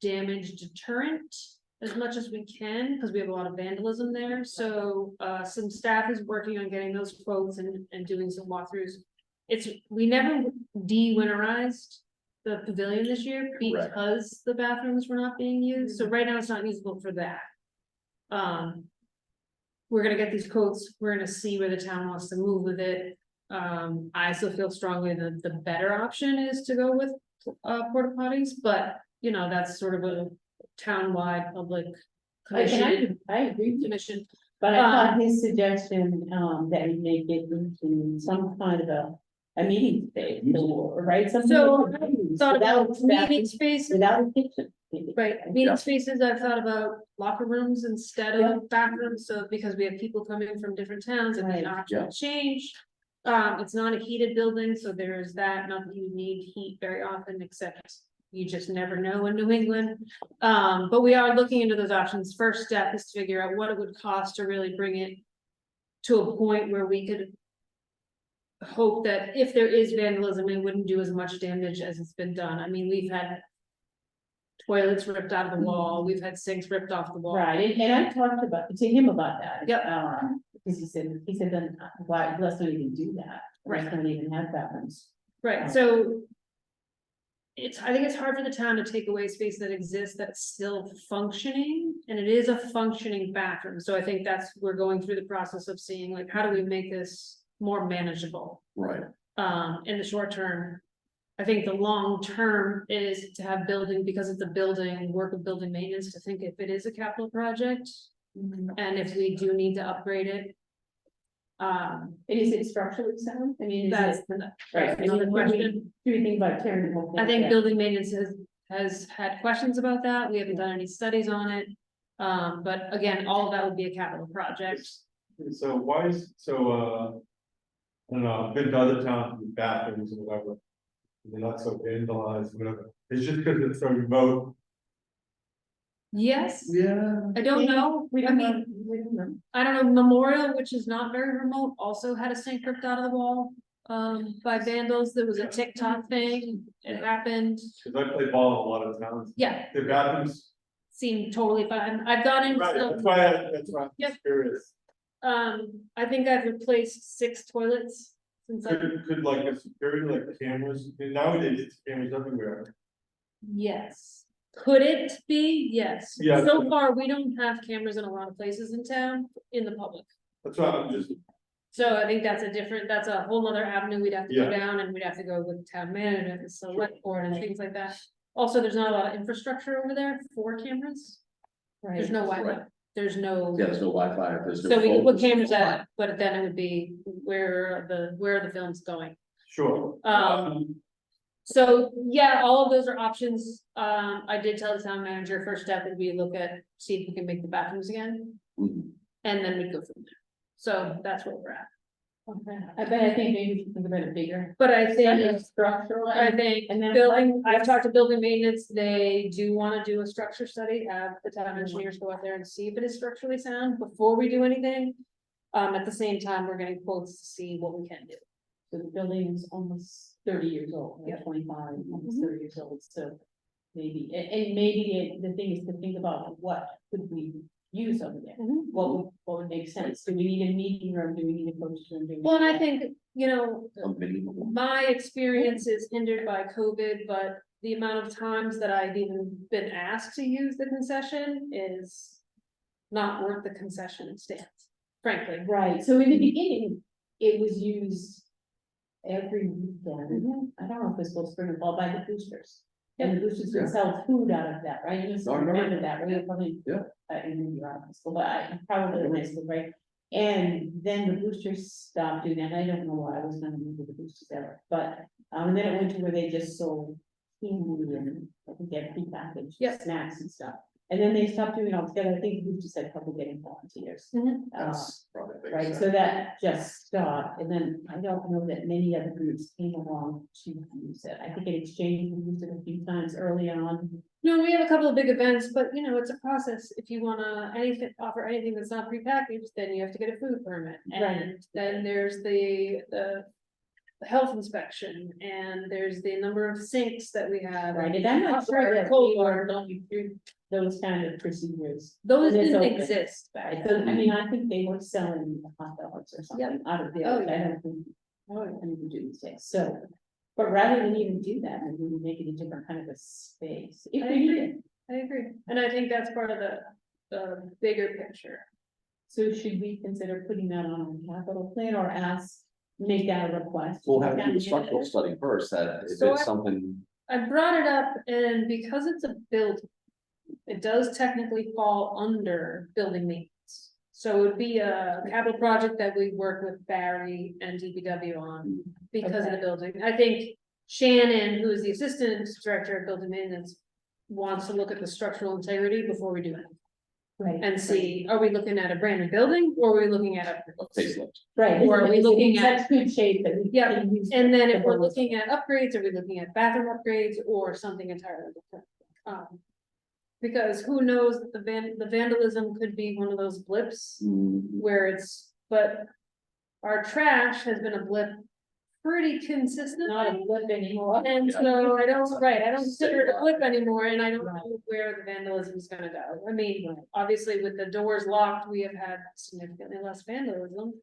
damage deterrent as much as we can, because we have a lot of vandalism there, so some staff is working on getting those quotes and doing some walkthroughs. We never de-winterized the pavilion this year Correct. because the bathrooms were not being used, so right now it's not usable for that. We're gonna get these quotes, we're gonna see where the town wants to move with it. I still feel strongly that the better option is to go with, porta potties, but, you know, that's sort of a town-wide public commission, I agree with you, commission. but I thought his suggestion, that we make it into some kind of a meeting space, or, right? Something So, we can use Thought about without meeting staffing, spaces, without a kitchen. right, Yeah. meeting spaces, I've thought about locker rooms instead Yeah. of bathrooms, so because we have people coming from different towns and they Right. actually change. It's not a heated building, so there's that, not that you need heat very often, except you just never know in New England. But we are looking into those options. First step is to figure out what it would cost to really bring it to a point where we could hope that if there is vandalism, it wouldn't do as much damage as it's been done. I mean, we've had toilets ripped out of the wall, we've had sinks ripped off the wall. Right, and I talked to him about that. Yep. Because he said, then why, let's not even do that, let's not even have bathrooms. Right, so. I think it's hard for the town to take away space that exists that's still functioning, and it is a functioning bathroom, so I think we're going through the process of seeing like, how do we make this more manageable? Right, In the short term. I think the long term is to have building, because it's a building, work of building maintenance, to think if it is a capital project, and if we do need to upgrade it. Is it structurally sound? I mean, is That's it? the- Right, that's I mean, another do question. we think about tearing the whole thing I think down? building maintenance has had questions about that. We haven't done any studies on it. But again, all of that would be a capital project. So why is, so, I don't know, I've been to other towns with bathrooms or whatever. They're not so vandalized, whatever, it's just because it's so remote. Yes, yeah, I don't know. We I don't mean, know, we don't know. I don't know, Memorial, which is not very remote, also had a sink ripped out of the wall. By vandals. There was a TikTok thing. It happened. Cause I play ball in a lot of towns, Yeah, the bathrooms, seemed totally fine. I've gone in. right, some- that's why I'm Yep. just curious. I think I've replaced 6 toilets since I, Could like a security, like cameras, and nowadays it's cameras everywhere. yes. Could it be? Yes. Yeah. So far, we don't have cameras in a lot of places in town, in the public. That's why I'm just, So I think that's a whole nother avenue we'd have to go Yeah. down, and we'd have to go with town manager and select board and things like that. Also, there's not a lot of infrastructure over there for cameras. There's Right, no Wi-Fi, Right. there's no. yeah, there's no Wi-Fi, there's no. So we can put phones. cameras at, but then it would be where are the films going? sure. So, yeah, all of those are options. I did tell the town manager, first step would be look at, see if we can make the bathrooms again, Mhm. and then we'd go from there. So that's where we're at. okay, I think maybe we should think about it bigger. But I think, Structural. I think And then- building, I've talked to building maintenance, they do wanna do a structure study, have the town engineers go out there and see if it is structurally sound before we do anything. At the same time, we're getting quotes to see what we can do. So the building is almost 30 years old, Yeah. like 25, almost Mhm. 30 years old, so. Maybe, and maybe the thing is to think about what could we use over there? What would make sense? Do we need a meeting room? Do we need a coach room? Do we Well, and I need- think, you know, A minimum. my experience is hindered by COVID, but the amount of times that I've even been asked to use the concession is not worth the concession stance, frankly. Right, so in the beginning, it was used every weekend. Mhm. I don't know if it's supposed spring and fall by the boosters. And the boosters would sell food out of that, right? You just I remember. remember that, right? You're probably. Yeah. In your high school, but I probably in high school, right? And then the boosters stopped doing that. I don't know why I was gonna move to the boosters ever, but, and then it went to where they just sold candy and I think they had prepackaged Yep. snacks and stuff. And then they stopped doing it altogether. I think the boosters said probably getting volunteers. That's probably. makes Right, sense. so that just stopped, and then I don't know that many other groups came along to use it. I think in exchange, we used it a few times early on. No, we have a couple of big events, but you know, it's a process. If you wanna offer anything that's not prepackaged, then you have to get a food permit. Right. And then there's the health inspection, and there's the number of sinks that we have. Right, and I'm not hot sure water, that cold we were water. going through those kind of procedures. Those and it's didn't open. exist Right, back so, then. I mean, I think they were selling hot dogs or something out of there. Oh, I yeah. don't think, I don't even do these things, so. But rather than even do that, maybe we make it a different kind of a space, if I we need agree. it. I agree, and I think that's part of the bigger picture. So should we consider putting that on our capital plan or ask make that a request. We'll have to do the structural study first, that if So it's something, I brought it up and because it's a building, it does technically fall under building maintenance. So it would be a capital project that we work with Barry and DPW on because of the building. I think Shannon, who is the assistant director of building maintenance, wants to look at the structural integrity before we do it Right. and see, are we looking at a brand new building or are we looking at a facelift. Right. Or are we Is it looking in at- such good shape that we Yeah, can use? And then if the we're whole- looking at upgrades, are we looking at bathroom upgrades or something entirely different? Because who knows, the vandalism could be one of those blips where but our trash has been a blip pretty consistently. Not a blip anymore. And so I don't consider it a blip anymore, and I don't know where the vandalism is gonna go. I mean, obviously with the doors locked, we have had significantly less vandalism.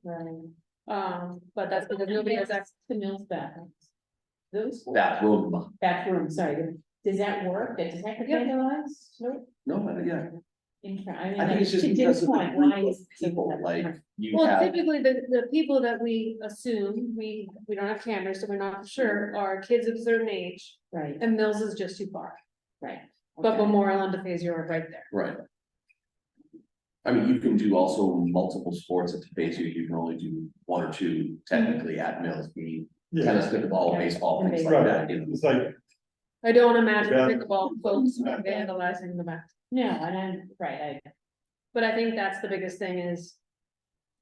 But that's because nobody has access. The Mills bathrooms. Those. Bathroom, Bathroom, sorry, does that work? Does that get Yep. vandalized? Nope. no, yeah, I think it's just to because Jim's of the point, group why of is- people, like, you Well, have, typically, the people that we assume, we don't have cameras, so we're not sure, are kids of a certain age, Right, and Mills is just too far. right. But Okay. Memorial and DeFazio are right there. right. I mean, you can do also multiple sports at Topazio, you can only do one or two technically at Mills, be Yeah, tennis, pickleball, baseball, things like right, that, you know. it's like, I don't imagine Yeah. pickleball folks vandalizing the back, No, and I'm, right, but I think that's the biggest thing is.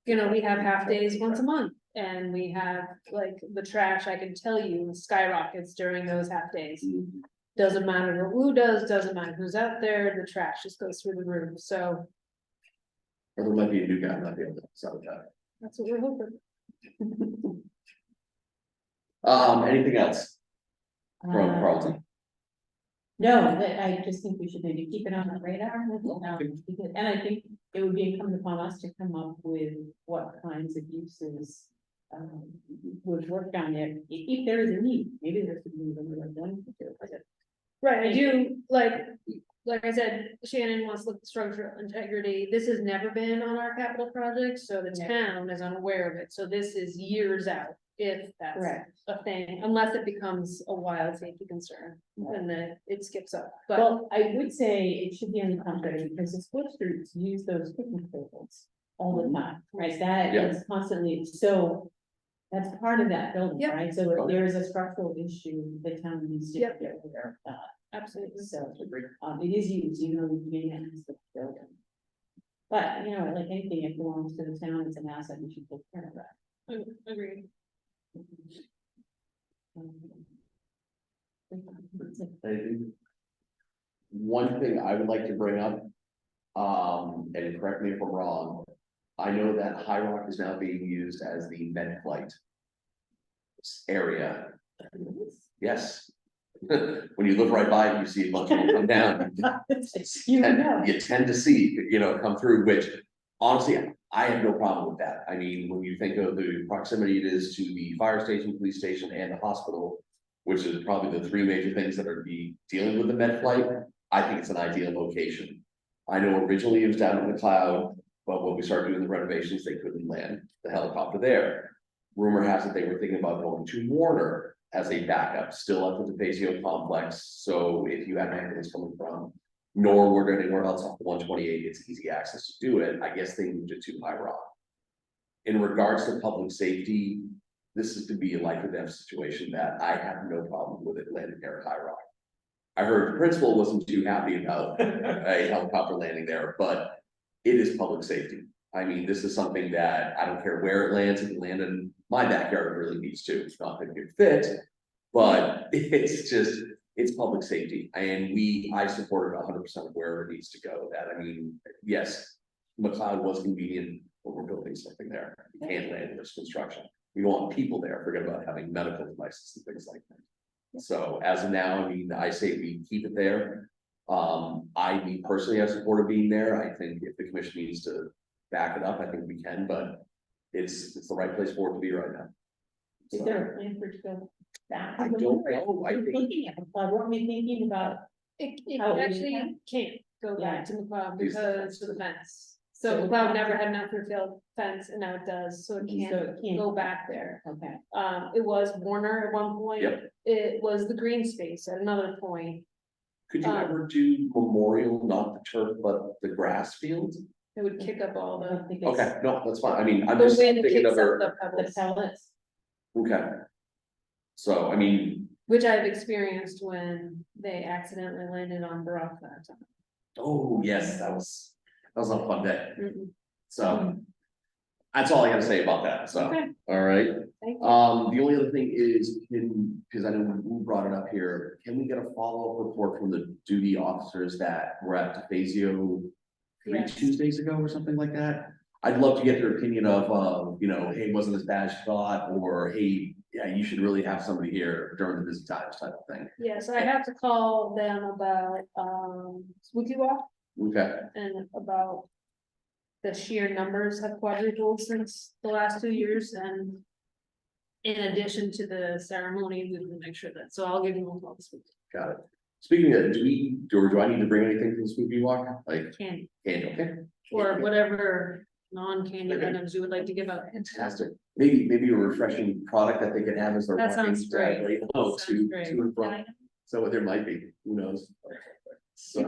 You know, we have half days once a month, and we have, like, the trash, I can tell you, skyrockets during those half days. Doesn't matter who does, doesn't matter who's out there, the trash just goes through the roof, so Or there might be a new guy, not be able to sell that. that's what we're hoping. Anything else I. from Carlton? No, that I just think we should maybe keep it on the radar, because, and I think it would be incumbent upon us to come up with what kinds of uses. Would work on it, if there is a need, maybe there's a need, and we're going to do it. Right, I do, like I said, Shannon wants to look at structural integrity, this has never been on our capital project, so the town is unaware of it, so this is years out. If that's Correct. a thing, unless it becomes a wild safety concern, and then it skips up, but. Well, I would say it should be on the contrary, because the sports groups use those picnic tables all the time, right? That Yeah. is constantly, so. That's part of that building, Yep. right? So if there is a structural issue, the town needs to Yep. get aware of that. Absolutely. So, it is used, even though we may not use the building. But, you know, like anything, it belongs to the town, it's an asset, we should take care of that. Agreed. Anything? One thing I would like to bring up, and correct me if I'm wrong, I know that High Rock is now being used as the med flight area. Yes. When you look right by it, you see a bunch of them come down. You know. You tend to see, come through, which honestly, I have no problem with that. I mean, when you think of the proximity it is to the fire station, police station, and the hospital, which is probably the three major things that are be dealing with the med flight, I think it's an ideal location. I know originally it was down in the cloud, but when we started doing the renovations, they couldn't land the helicopter there. Rumor has it they were thinking about going to Warner as a backup, still at the DeFazio complex, so if you had an ambulance coming from Norwood or anywhere else off the 128, it's easy access to do it. I guess they moved it to High Rock. In regards to public safety, this is to be a life or death situation that I have no problem with it landing there at High Rock. I heard the principal wasn't too happy about a helicopter landing there, but it is public safety. I mean, this is something that I don't care where it lands, if it landed in my backyard, it really needs to, it's not gonna get fit. But it's public safety, and I supported 100% of where it needs to go, that, I mean, yes. McLeod was convenient, but we're building something there, you can't land in this construction, we don't want people there, forget about having medical devices and things like that. So as of now, I mean, I say we keep it there. Me personally, I support it being there, I think if the commission needs to back it up, I think we can, but it's the right place for it to be right now. Is So, there a plan for it to go back? I don't know, I I'm think, thinking, weren't we thinking about, It Oh, actually yeah. can't go back to McLeod Please. because of the fence. So Cloud never had an outdoor field fence and now it does, so it So can't it can't, go back there. okay, It was Warner at one point. Yep. It was the green space at another point. Could you ever do Memorial, not the turf, but the grass field? It would kick up all I the, don't think it's. Okay, no, that's fine, I mean, I'm the just wind thinking kicks of up her, the The pebbles, pellets, okay. So, I mean, which I've experienced when they accidentally landed on Baroque that time. oh, yes, that was not a fun day, Mm-mm. so. That's all I gotta say about that, so, Okay. all right. Thank you. The only other thing is, because I know we brought it up here, can we get a follow-up report from the duty officers that were at DeFazio three Yes. Tuesdays ago or something like that? I'd love to get their opinion of, you know, hey, it wasn't as bad as you thought, or hey, yeah, you should really have somebody here during the busy times type of thing. Yes, I have to call them about, Spooky Walk Okay, and about the sheer numbers have quadrupled since the last 2 years and in addition to the ceremony, we will make sure that, so I'll give you a call this week. got it. Speaking of, do I need to bring anything from the spooky walk? Like, Candy, okay, or whatever non-candy Okay. items you would like to give out. fantastic. Maybe a refreshing product that they can have as they're That walking. sounds great. Right, oh, Sounds to great. and from. So there might be, who knows? So,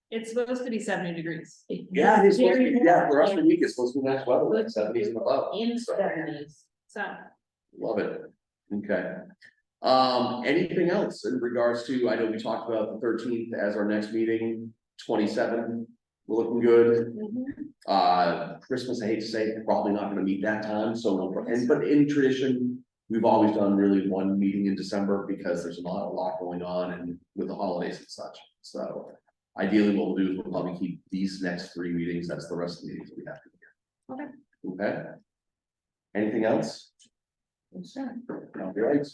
It's supposed to be 70 degrees. yeah, it's supposed to be, Very yeah, the rest of the nice. week is supposed to be nice weather, like 70s and above. in So, 70s. So, love it, okay. Anything else in regards to, I know we talked about the 13th as our next meeting, 27th, we're looking good. Christmas, I hate to say, probably not gonna meet that time, so but in tradition, we've always done really one meeting in December because there's a lot going on and with the holidays and such, so. Ideally, what we'll do is we'll probably keep these next 3 meetings, that's the rest of the meetings we have to do. Okay. Anything else? Sure. All right.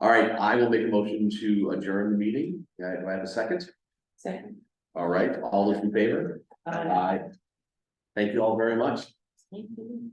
All right, I will make a motion to adjourn the meeting, do I have a second? Second. All right, all those in favor? Aye. Thank you all very much. Thank you.